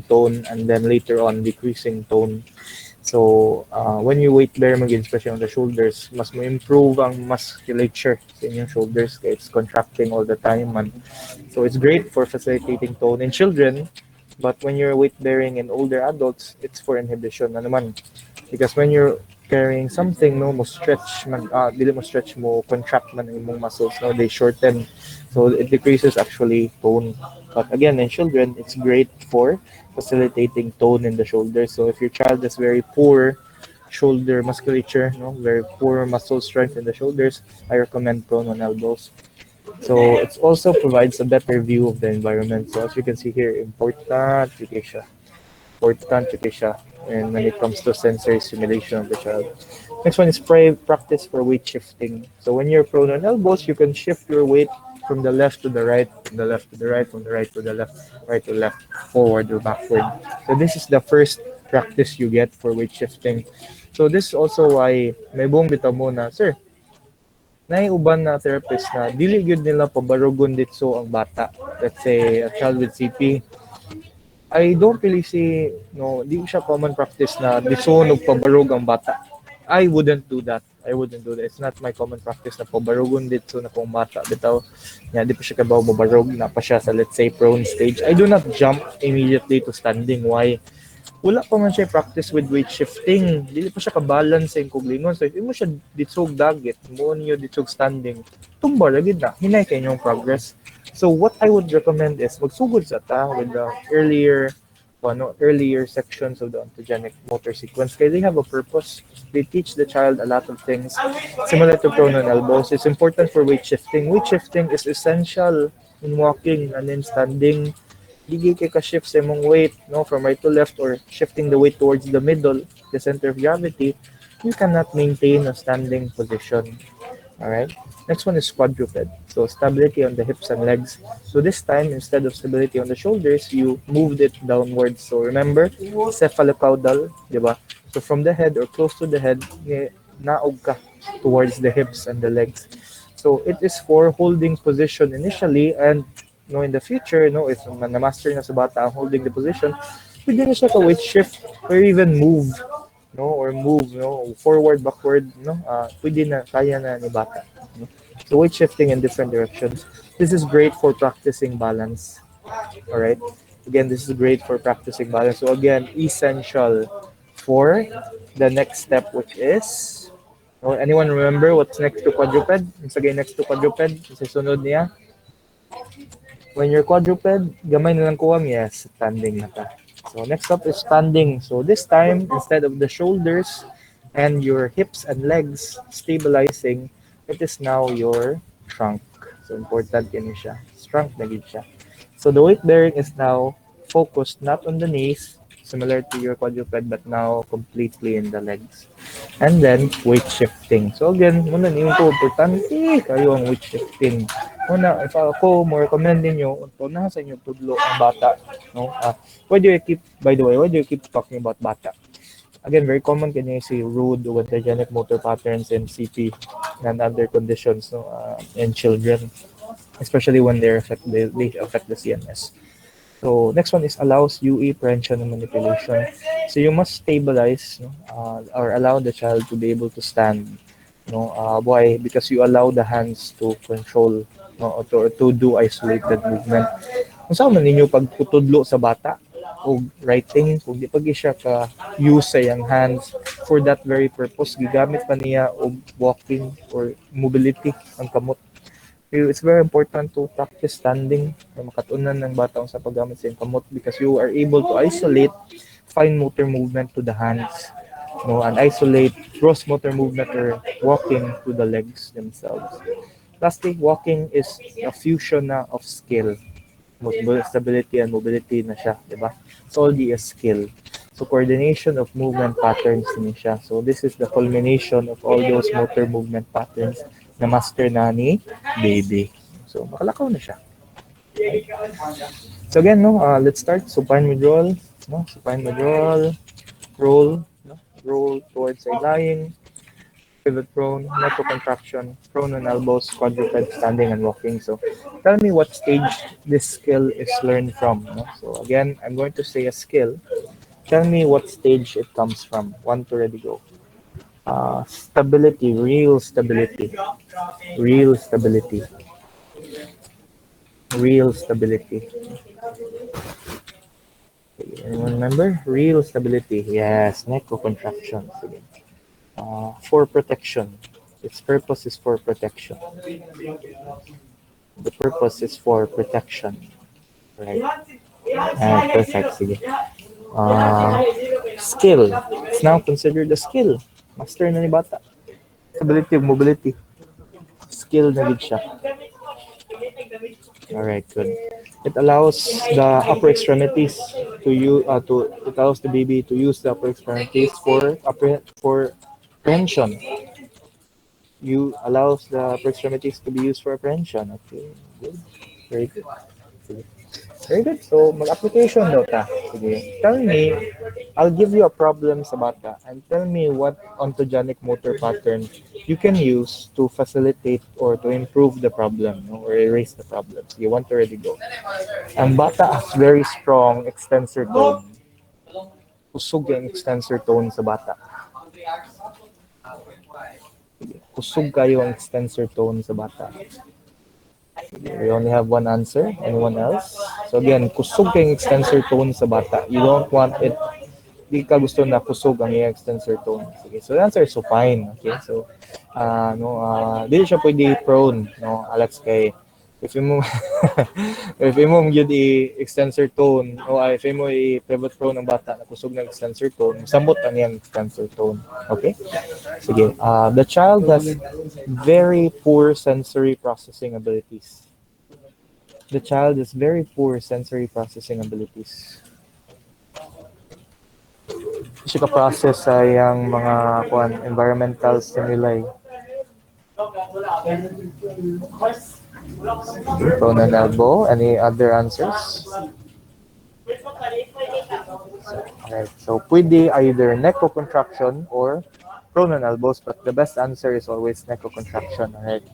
tone and then later on decreasing tone. So when you weight bear magin especially on the shoulders, mas mo improve ang musculature sa inyong shoulders kaya it's contracting all the time man. So it's great for facilitating tone in children. But when you're weight bearing in older adults, it's for inhibition na naman. Because when you're carrying something, no, mo stretch man, dili mo stretch mo contract man imong muscles, no, they shorten. So it decreases actually tone. But again, in children, it's great for facilitating tone in the shoulders. So if your child has very poor shoulder musculature, no, very poor muscle strength in the shoulders, I recommend prone on elbows. So it also provides a better view of the environment. So as you can see here, important siya and when it comes to sensory stimulation of the child. Next one is practice for weight shifting. So when you're prone on elbows, you can shift your weight from the left to the right, from the left to the right, from the right to the left, right to left, forward or backward. So this is the first practice you get for weight shifting. So this is also why may buong bitaw mo na, sir, uban na therapist na dili gyud nila pabarugon ditso ang bata. Let's say a child with CP. I don't really see no, di siya common practice na ditso og pabarog ang bata. I wouldn't do that. I wouldn't do that. It's not my common practice na pabarugon ditso na kung bata bitaw. Di pa siya kabaw mabarog na pa siya sa let's say prone stage. I do not jump immediately to standing. Why? Wala pa man siya practice with weight shifting. Dili pa siya ka-balance sa kuglingon. So if mo siya ditsog dagit, mo niyo ditsog standing, tumba lagi na. Hinay kay inyong progress. So what I would recommend is magsugod sa ta with the earlier sections of the ontogenic motor sequence kaya they have a purpose. They teach the child a lot of things similar to prone on elbows. It's important for weight shifting. Weight shifting is essential in walking and in standing. Hindi kay ka-shift sa imong weight, no, from right to left or shifting the weight towards the middle, the center of gravity, you cannot maintain a standing position. All right. Next one is quadruped. So stability on the hips and legs. So this time, instead of stability on the shoulders, you moved it downwards. So remember, cephalocaudal, di ba? So from the head or close to the head, naog ka towards the hips and the legs. So it is for holding position initially and no in the future, no, if na-master na sa bata ang holding the position, pwede na siya ka weight shift or even move, no, or move, no, forward, backward, no, pwede na, kaya na ni bata. No? So weight shifting in different directions. This is great for practicing balance. All right. Again, this is great for practicing balance. So again, essential for the next step, which is, no, anyone remember what's next to quadruped? Sa next to quadruped, sa sunod niya. When you're quadruped, gamay na lang kuwang, yes, standing na ka. So next up is standing. So this time, instead of the shoulders and your hips and legs stabilizing, it is now your trunk. So important yun siya. Trunk na gid siya. So the weight bearing is now focused not on the knees, similar to your quadruped but now completely in the legs. And then weight shifting. So again, muna niyo ko importante kayo ang weight shifting. Una, if ako mo recommend ninyo, ito na sa inyo tudlo ang bata, no? Why do you keep, by the way, why do you keep talking about bata? Again, very common kanya si Rood with genic motor patterns and CP and other conditions, no, in children, especially when they affect the CNS. So next one is allows UE prehension and manipulation. So you must stabilize, no, or allow the child to be able to stand. No, why? Because you allow the hands to control, no, or to do isolated movement. Kung saan man ninyo pagputudlo sa bata o writing, kung di pag siya ka use sa iyang hands for that very purpose, gigamit pa niya og walking or mobility ang kamot. It's very important to practice standing na makatunan ng bata sa paggamit sa iyang kamot because you are able to isolate fine motor movement to the hands, no, and isolate gross motor movement or walking to the legs themselves. Lastly, walking is a fusion na of skill. Stability and mobility na siya, di ba? It's already a skill. So coordination of movement patterns din siya. So this is the culmination of all those motor movement patterns na master na ni baby. So makalakaw na siya. So again, no, let's start. Supine withdrawal, no, supine withdrawal, roll, no, roll towards side lying, pivot prone, neck contraction, prone on elbows, quadruped, standing and walking. So tell me what stage this skill is learned from. No? So again, I'm going to say a skill. Tell me what stage it comes from. One to ready go. Stability, real stability, real stability, real stability. Anyone remember? Real stability. Yes, neck contraction. For protection. Its purpose is for protection. The purpose is for protection. Right. Perfect. Sige. Skill. It's now considered a skill. Master na ni bata. Stability, mobility. Skill na din siya. Alright, good. It allows the upper extremities to use it allows the baby to use the upper extremities for prehension. You allows the upper extremities to be used for prehension. Okay, good. Very good. Sige. Very good. So, mag-application daw ta. Sige. Tell me, I'll give you a problem sa bata and tell me what ontogenic motor pattern you can use to facilitate or to improve the problem, no? Or erase the problem. You want to already go. Ang bata has very strong extensor tone. Kusog yung extensor tone sa bata. Kusog kayo ang extensor tone sa bata. We only have one answer. Anyone else? So again, kusog kayong extensor tone sa bata. You don't want it, di ka gusto na kusog ang iyong extensor tone. Sige. So the answer is supine. Okay? So, di siya pwede prone. No? Alex kay, if mo if mo gyud i-extensor tone o if mo i-pivot prone ng bata na kusog ng extensor tone, samot ang iyang extensor tone. Okay? Sige. The child has very poor sensory processing abilities. The child has very poor sensory processing abilities. Kasi ka-process sa yung mga environmental stimuli. Prone and elbow. Any other answers? Alright, so pwede either neck contraction or prone and elbows, but the best answer is always neck contraction. Alright.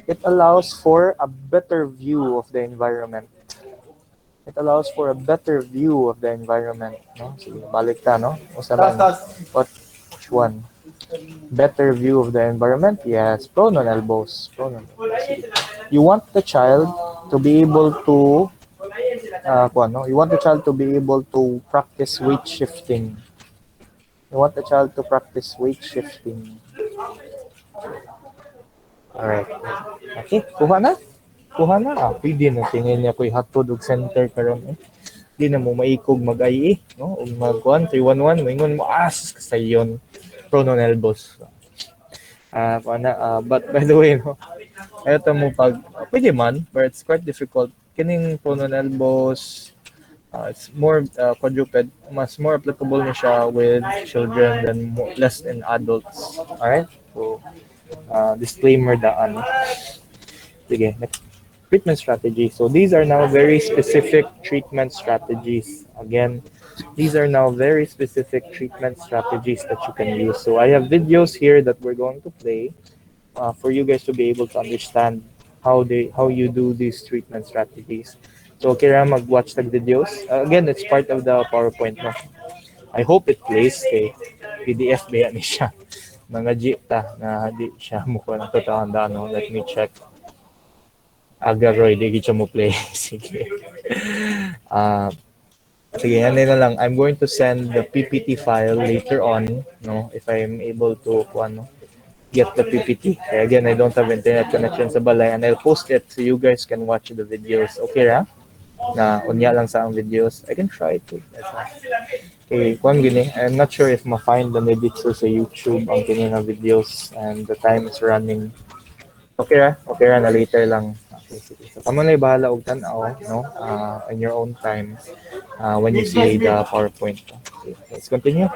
It allows for a better view of the environment. It allows for a better view of the environment. No? Sige, balik ta, no? Which one? Better view of the environment? Yes, prone on elbows. Prone on elbows. Sige. You want the child to be able to you want the child to be able to practice weight shifting. You want the child to practice weight shifting. Alright. Okay, kuha na? Kuha na. Pwede na. Tingin niya ko'y hotdog og center karon eh. Di na mo maikog mag-IE, no? O mag-1, 311, maingon mo, kasayon. Prone on elbows. But by the way, no? Ito mo pwede man, but it's quite difficult. Kining prone on elbows, It's more quadruped, mas more applicable na siya with children than less in adults. Alright? So, disclaimer daan. Sige, next. Treatment strategy. So these are now very specific treatment strategies. Again, these are now very specific treatment strategies that you can use. So I have videos here that we're going to play for you guys to be able to understand how you do these treatment strategies. So kaya mag-watch the videos. Again, it's part of the PowerPoint. No? I hope it plays kay PDF ba yan siya. Mga G ta na di siya mukha na totoo no. Let me check. Agaroy, di siya mo play. Sige. Uh, Sige, yan na lang. I'm going to send the PPT file later on, no, if I'm able to get the PPT. Okay, again, I don't have internet connection sa balay and I'll post it so you guys can watch the videos. Okay ra? Na unya lang sa ang videos. I can try to. Okay, kung gini, I'm not sure if ma-find the dito sa YouTube ang kini na videos and the time is running. Okay ra? Okay ra na later lang. Okay, sige. So, kamo na bahala og tan-aw, no? In your own time when you see the PowerPoint. Okay, let's continue.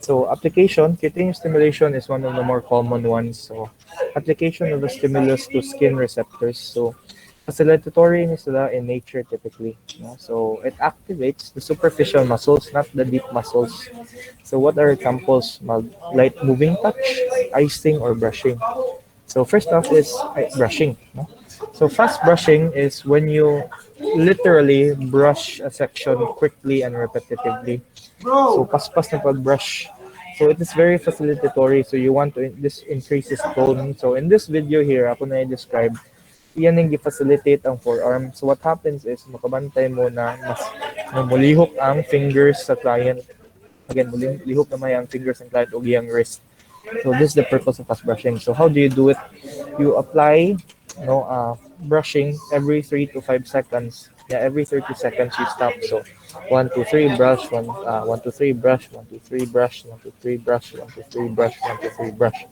So, application, cutaneous stimulation is one of the more common ones. So, application of the stimulus to skin receptors. So, facilitatory ni sila in nature typically. No? So, it activates the superficial muscles, not the deep muscles. So, what are examples? Light moving touch, icing, or brushing. So first off is brushing. No? So fast brushing is when you literally brush a section quickly and repetitively. So paspas na pagbrush. So it is very facilitatory. So you want to, this increases tone. So in this video here, ako na i-describe, yan yung i-facilitate ang forearm. So what happens is, makabantay mo na mas mulihok ang fingers sa client. Again, mulihok na may ang fingers ng client o yung wrist. So this is the purpose of fast brushing. So how do you do it? You apply, brushing every 3 to 5 seconds. Yeah, every 30 seconds you stop. So 1, 2, 3 brush, 1, 2, 3 brush, 1, 2, 3 brush, 1, 2, 3 brush, 1, 2, 3 brush, 1, 2, 3 brush.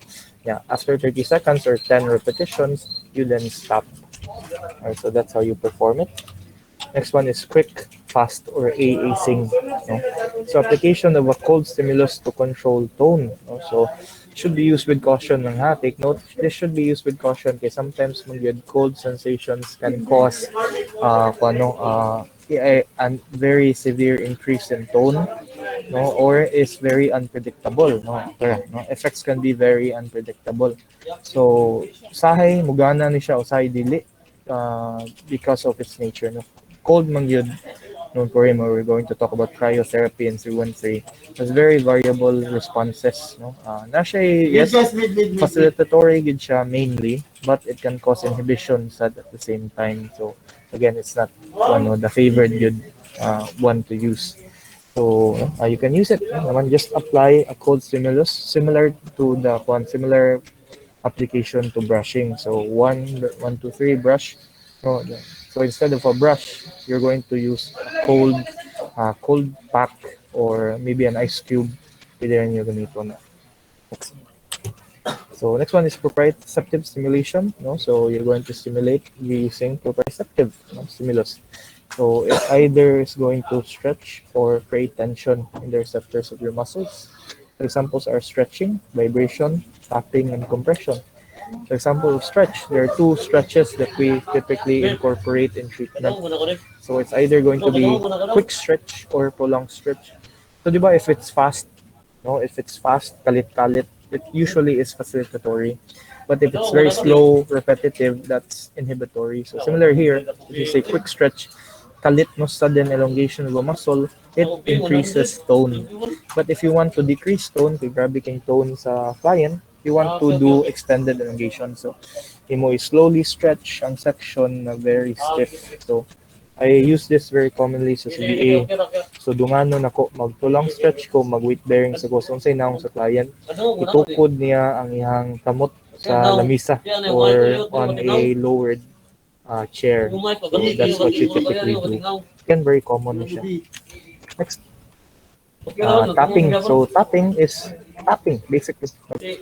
Yeah, after 30 seconds or 10 repetitions, you then stop. Alright, so that's how you perform it. Next one is quick, fast, or AACing. No? So application of a cold stimulus to control tone. No? So should be used with caution. Ha? Take note, this should be used with caution because sometimes cold sensations can cause a very severe increase in tone, no, or is very unpredictable. No? Effects can be very unpredictable. So sahay mugana ni siya o sahay dili because of its nature. No? Cold man yun. Noon for him, we're going to talk about cryotherapy in 313. There's very variable responses. No? Na siya, yes, facilitatory gid siya mainly, but it can cause inhibitions at the same time. So again, it's not the favored good one to use. So you can use it. Just apply a cold stimulus similar to the similar application to brushing. So 1, 2, 3 brush. So instead of a brush, you're going to use a cold pack or maybe an ice cube. Pwede rin yung ganito na. So next one is proprioceptive stimulation. No? So you're going to stimulate using proprioceptive stimulus. So it either is going to stretch or create tension in the receptors of your muscles. Examples are stretching, vibration, tapping, and compression. For example, of stretch, there are 2 stretches that we typically incorporate in treatment. So it's either going to be quick stretch or prolonged stretch. So diba, if it's fast, kalit-kalit, it usually is facilitatory. But if it's very slow, repetitive, that's inhibitory. So similar here, if you say quick stretch, kalit no sudden elongation of a muscle, it increases tone. But if you want to decrease tone, kay grabe kayong tone sa client, you want to do extended elongation. So, imo slowly stretch ang section na very stiff. So, I use this very commonly sa CBA. So, dungano na ko, mag-long stretch ko, mag-weight bearing sa ko. So, unsay naong sa client, itukod niya ang ihang kamot sa lamisa or on a lowered chair. So, that's what you typically do. Again, very common na siya. Next. Tapping. So, tapping is tapping, basically.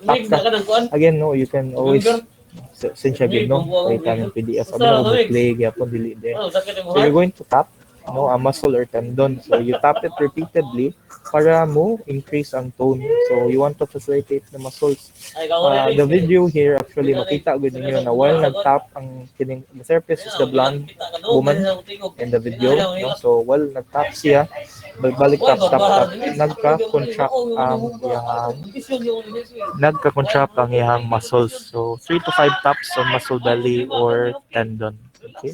Tap ka. Again, no, you can always since siya no, kahit ng PDF. Sabi na, play, gyapon, dili din. So, you're going to tap. no, a muscle or tendon. So you tap it repeatedly para mo increase ang tone. So you want to facilitate the muscles. The video here actually makita gud ninyo na while nagtap ang kining the therapist is the blonde woman in the video, no? So while nagtap siya, balik tap tap tap, nagka-contract ang iyang muscles. So 3 to 5 taps on muscle belly or tendon. Okay?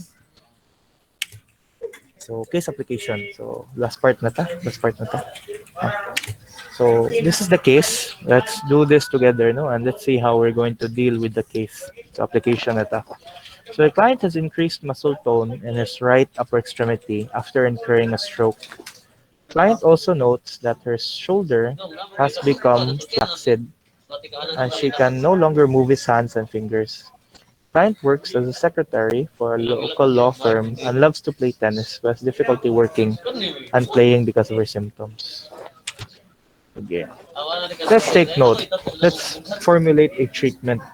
So case application. So last part na ta. Last part na ta. So this is the case. Let's do this together, no? And let's see how we're going to deal with the case. So application na ta. So the client has increased muscle tone in his right upper extremity after incurring a stroke. Client also notes that her shoulder has become flaccid and she can no longer move his hands and fingers. Client works as a secretary for a local law firm and loves to play tennis but has difficulty working and playing because of her symptoms. Okay. Let's take note. Let's formulate a treatment.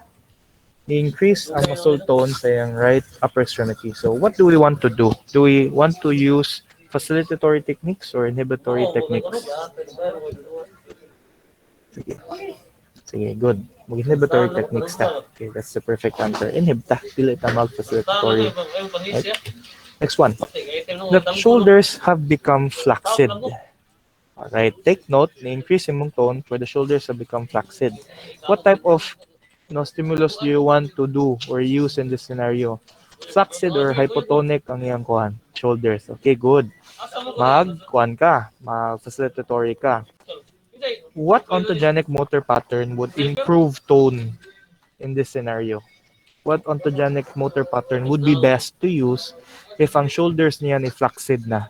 Increase ang muscle tone sa iyang right upper extremity. So what do we want to do? Do we want to use facilitatory techniques or inhibitory techniques? Sige. Sige, good. Mag-inhibitory techniques ta. Okay, that's the perfect answer. Inhib ta. Dili ta mag-facilitatory. Right? Next one. The shoulders have become flaccid. Alright, take note, na-increase yung tone for the shoulders have become flaccid. What type of stimulus do you want to do or use in this scenario? Flaccid or hypotonic ang iyang kuhan? Shoulders. Okay, good. Mag-kuhan ka. Mag-facilitatory ka. What ontogenic motor pattern would improve tone in this scenario? What ontogenic motor pattern would be best to use if ang shoulders niya ni flaccid na?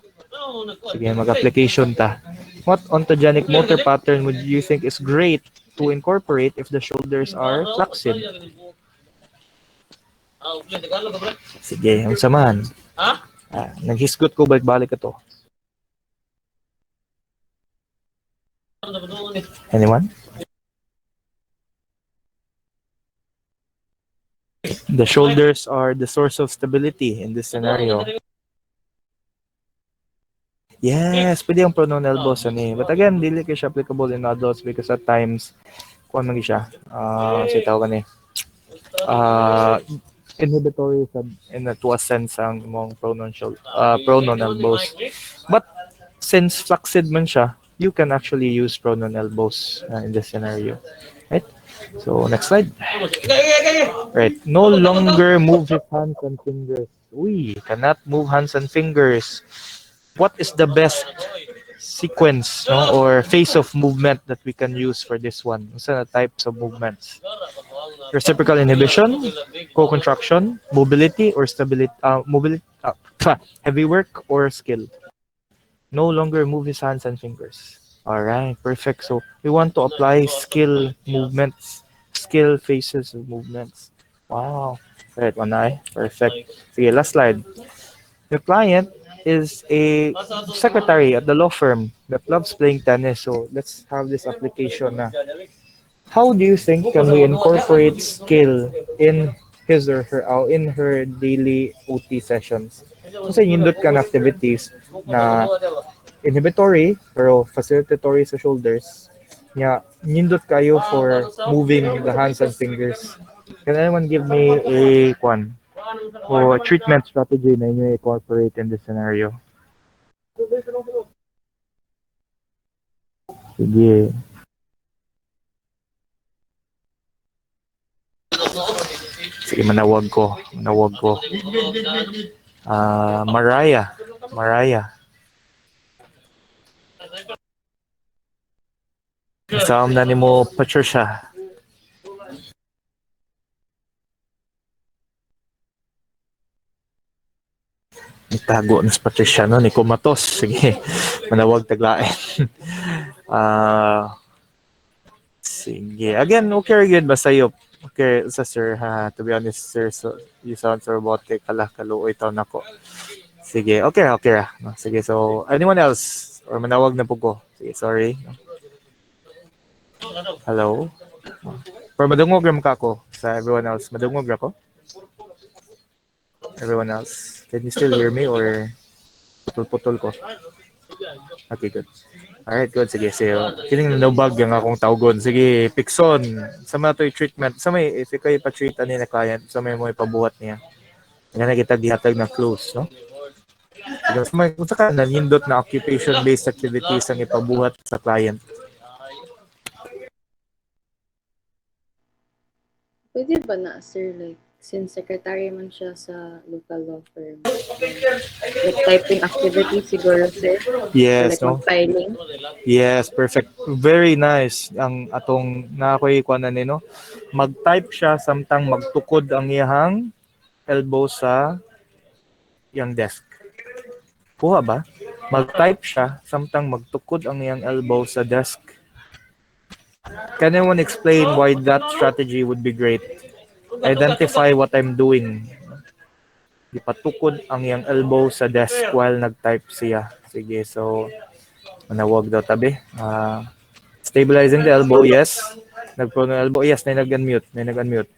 Sige, mag-application ta. What ontogenic motor pattern would you think is great to incorporate if the shoulders are flaccid? Sige, ang samahan. Naghisgot ko, balik-balik ito. Anyone? The shoulders are the source of stability in this scenario. Yes, pwede yung pronoun elbows ani. But again, dili kay siya applicable in adults because at times kuan man siya. Say tawag ni. Inhibitory in to a sense ang imong pronoun elbows. But since flaccid man siya, you can actually use pronoun elbows in this scenario. Right? So next slide. Right. No longer move his hands and fingers. We cannot move hands and fingers. What is the best sequence or phase of movement that we can use for this one? What's the types of movements? Reciprocal inhibition, co-contraction, mobility or stability, heavy work or skill. No longer move his hands and fingers. All right, perfect. So we want to apply skill movements, skill phases of movements. Wow. Right, one eye. Perfect. Sige, last slide. The client is a secretary at the law firm that loves playing tennis. So let's have this application na. How do you think can we incorporate skill in his or her in her daily OT sessions? Kasi nindot ka na activities na inhibitory pero facilitatory sa shoulders. Yeah, nindot kayo for moving the hands and fingers. Can anyone give me a o treatment strategy na inyo incorporate in this scenario? Sige. Sige, manawag ko. Mariah. Isam na ni mo, Patricia. Itago na sa Patricia, no? Ni Kumatos. Sige, manawag taglain. Sige. Again, okay good ba sa'yo? Okay, sir, to be honest, sir, so, you sound so robotic. Kaluoy tao na ko. Sige, okay. No, sige, so, anyone else? Or manawag na po ko? Sige, sorry. Hello? Pero madungog rin ka ako sa everyone else. Madungog ako? Everyone else? Can you still hear me or Putol-putol ko. Okay, good. Alright, good. Sige, so, kining nanubag yung akong tawgon. Sige, Pixon. Sa mga to'y treatment. Sa may, if ikaw ipa-treat ani na client, sa may mo ipabuhat niya. Nga na kita gihatag na close, no? Sige, sa may, kung sa ka, nanindot na occupation-based activities ang ipabuhat sa client. Pwede ba na, sir, like, since secretary man siya sa local law firm, like, typing activity siguro, sir? Or Yes, like, no? mag-filing? Yes, perfect. Very nice ang atong na ako'y kuan na ni, no? Mag-type siya samtang magtukod ang iyang elbow sa iyang desk. Kuha ba? Mag-type siya samtang magtukod ang iyang elbow sa desk. Can anyone explain why that strategy would be great? Identify what I'm doing. Ipatukod ang iyang elbow sa desk while nag-type siya. Sige, so manawag daw tabi. Stabilizing the elbow, yes. Nag-prone ng elbow, yes. Na nag-unmute. Na nag-unmute.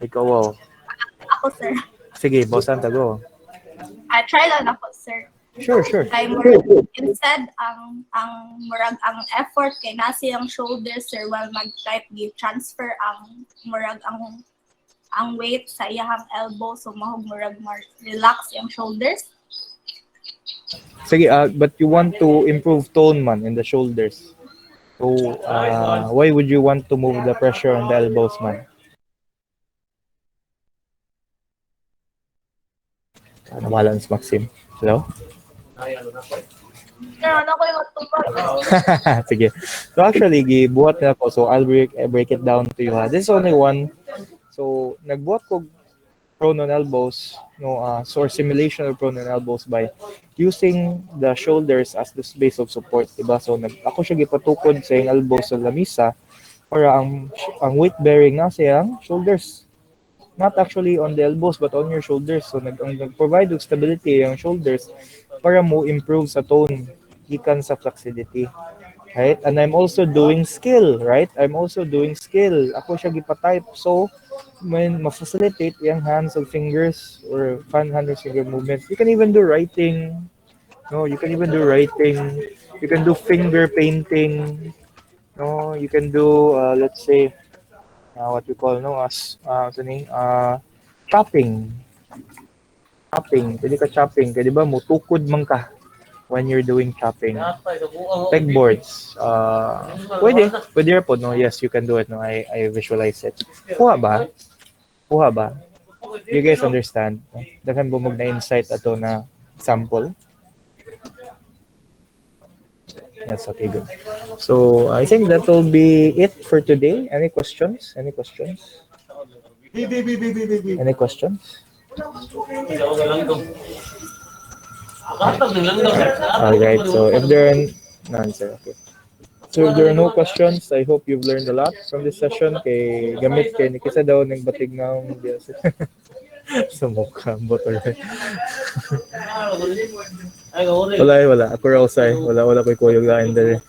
Ikaw, wow. Ako, sir. Sige, bossan tago. Try lang ako, sir. Sure, sure. Kay murag, instead, murag, ang effort kay nasi ang shoulders, sir, while mag-type, transfer ang murag, ang weight sa iyang elbow, so mahog murag more relax yung shoulders. Sige, but you want to improve tone man in the shoulders. So, why would you want to move the pressure on the elbows man? Nawalan si Maxim. Hello? Pero ano ko yung matupag? Sige. So actually, gibuhat na ako. So I'll break it down to you. Ha. This is only one. So nagbuhat ko prone on elbows, no, so simulation of prone on elbows by using the shoulders as the base of support, diba? So ako siya gipatukod sa yung elbows sa lamisa para ang weight bearing na sa yung shoulders. Not actually on the elbows but on your shoulders. So nag-provide of stability yung shoulders para mo improve sa tone gikan sa flexibility. Right? And I'm also doing skill, right? I'm also doing skill. Ako siya gipa-type. So when ma-facilitate yung hands or fingers or hand or finger movements, you can even do writing. No, you can even do writing. You can do finger painting. No, you can do let's say what we call no as chopping. Chopping. Pwede ka chopping. Kaya di ba mutukod man ka when you're doing chopping. Pegboards. Pwede. Pwede po, no? Yes, you can do it. No? I visualize it. Kuha ba? Kuha ba? You guys understand? Dagan bumog na insight ato na sample. That's okay, good. So, I think that will be it for today. Any questions? Any questions? Any questions? Alright, so if there are no answer, okay. So if there are no questions, I hope you've learned a lot from this session. Kay gamit kay ni kisa daw nagbatig na ang sa mukha botol. Wala. Ako raw say, wala ko'y kuyog lain dere.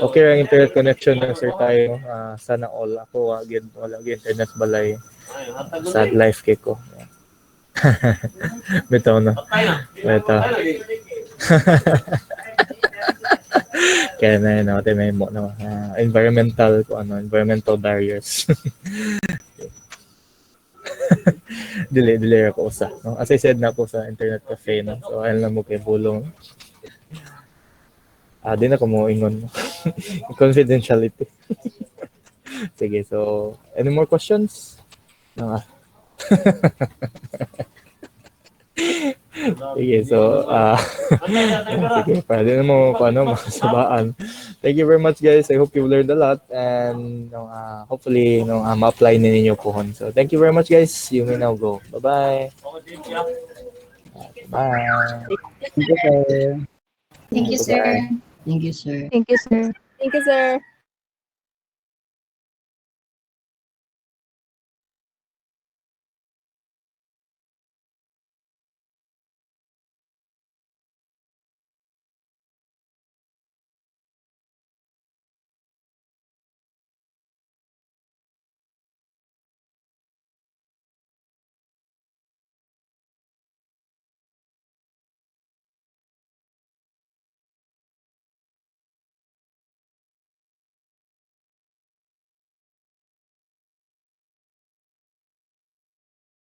Okay ang internet connection na sir tayo. Sana all ako again wala gyud internet balay. Sad life kay ko. Bitaw na. Bitaw. Kaya na yun, natin may mo na environmental barriers. Dili ako usa, no? As I said na po sa internet cafe, no? So ayun lang mo kay bulong. Di na ko mo ingon. Confidentiality. Sige, so any more questions? Sige, so sige, para din mo masabaan. Thank you very much guys. I hope you've learned a lot and hopefully ma-apply ninyo po. So thank you very much guys. You may now go. Bye-bye. Bye. Thank you, sir. Thank you, sir. Thank you, sir. Thank you, sir. Thank you, sir.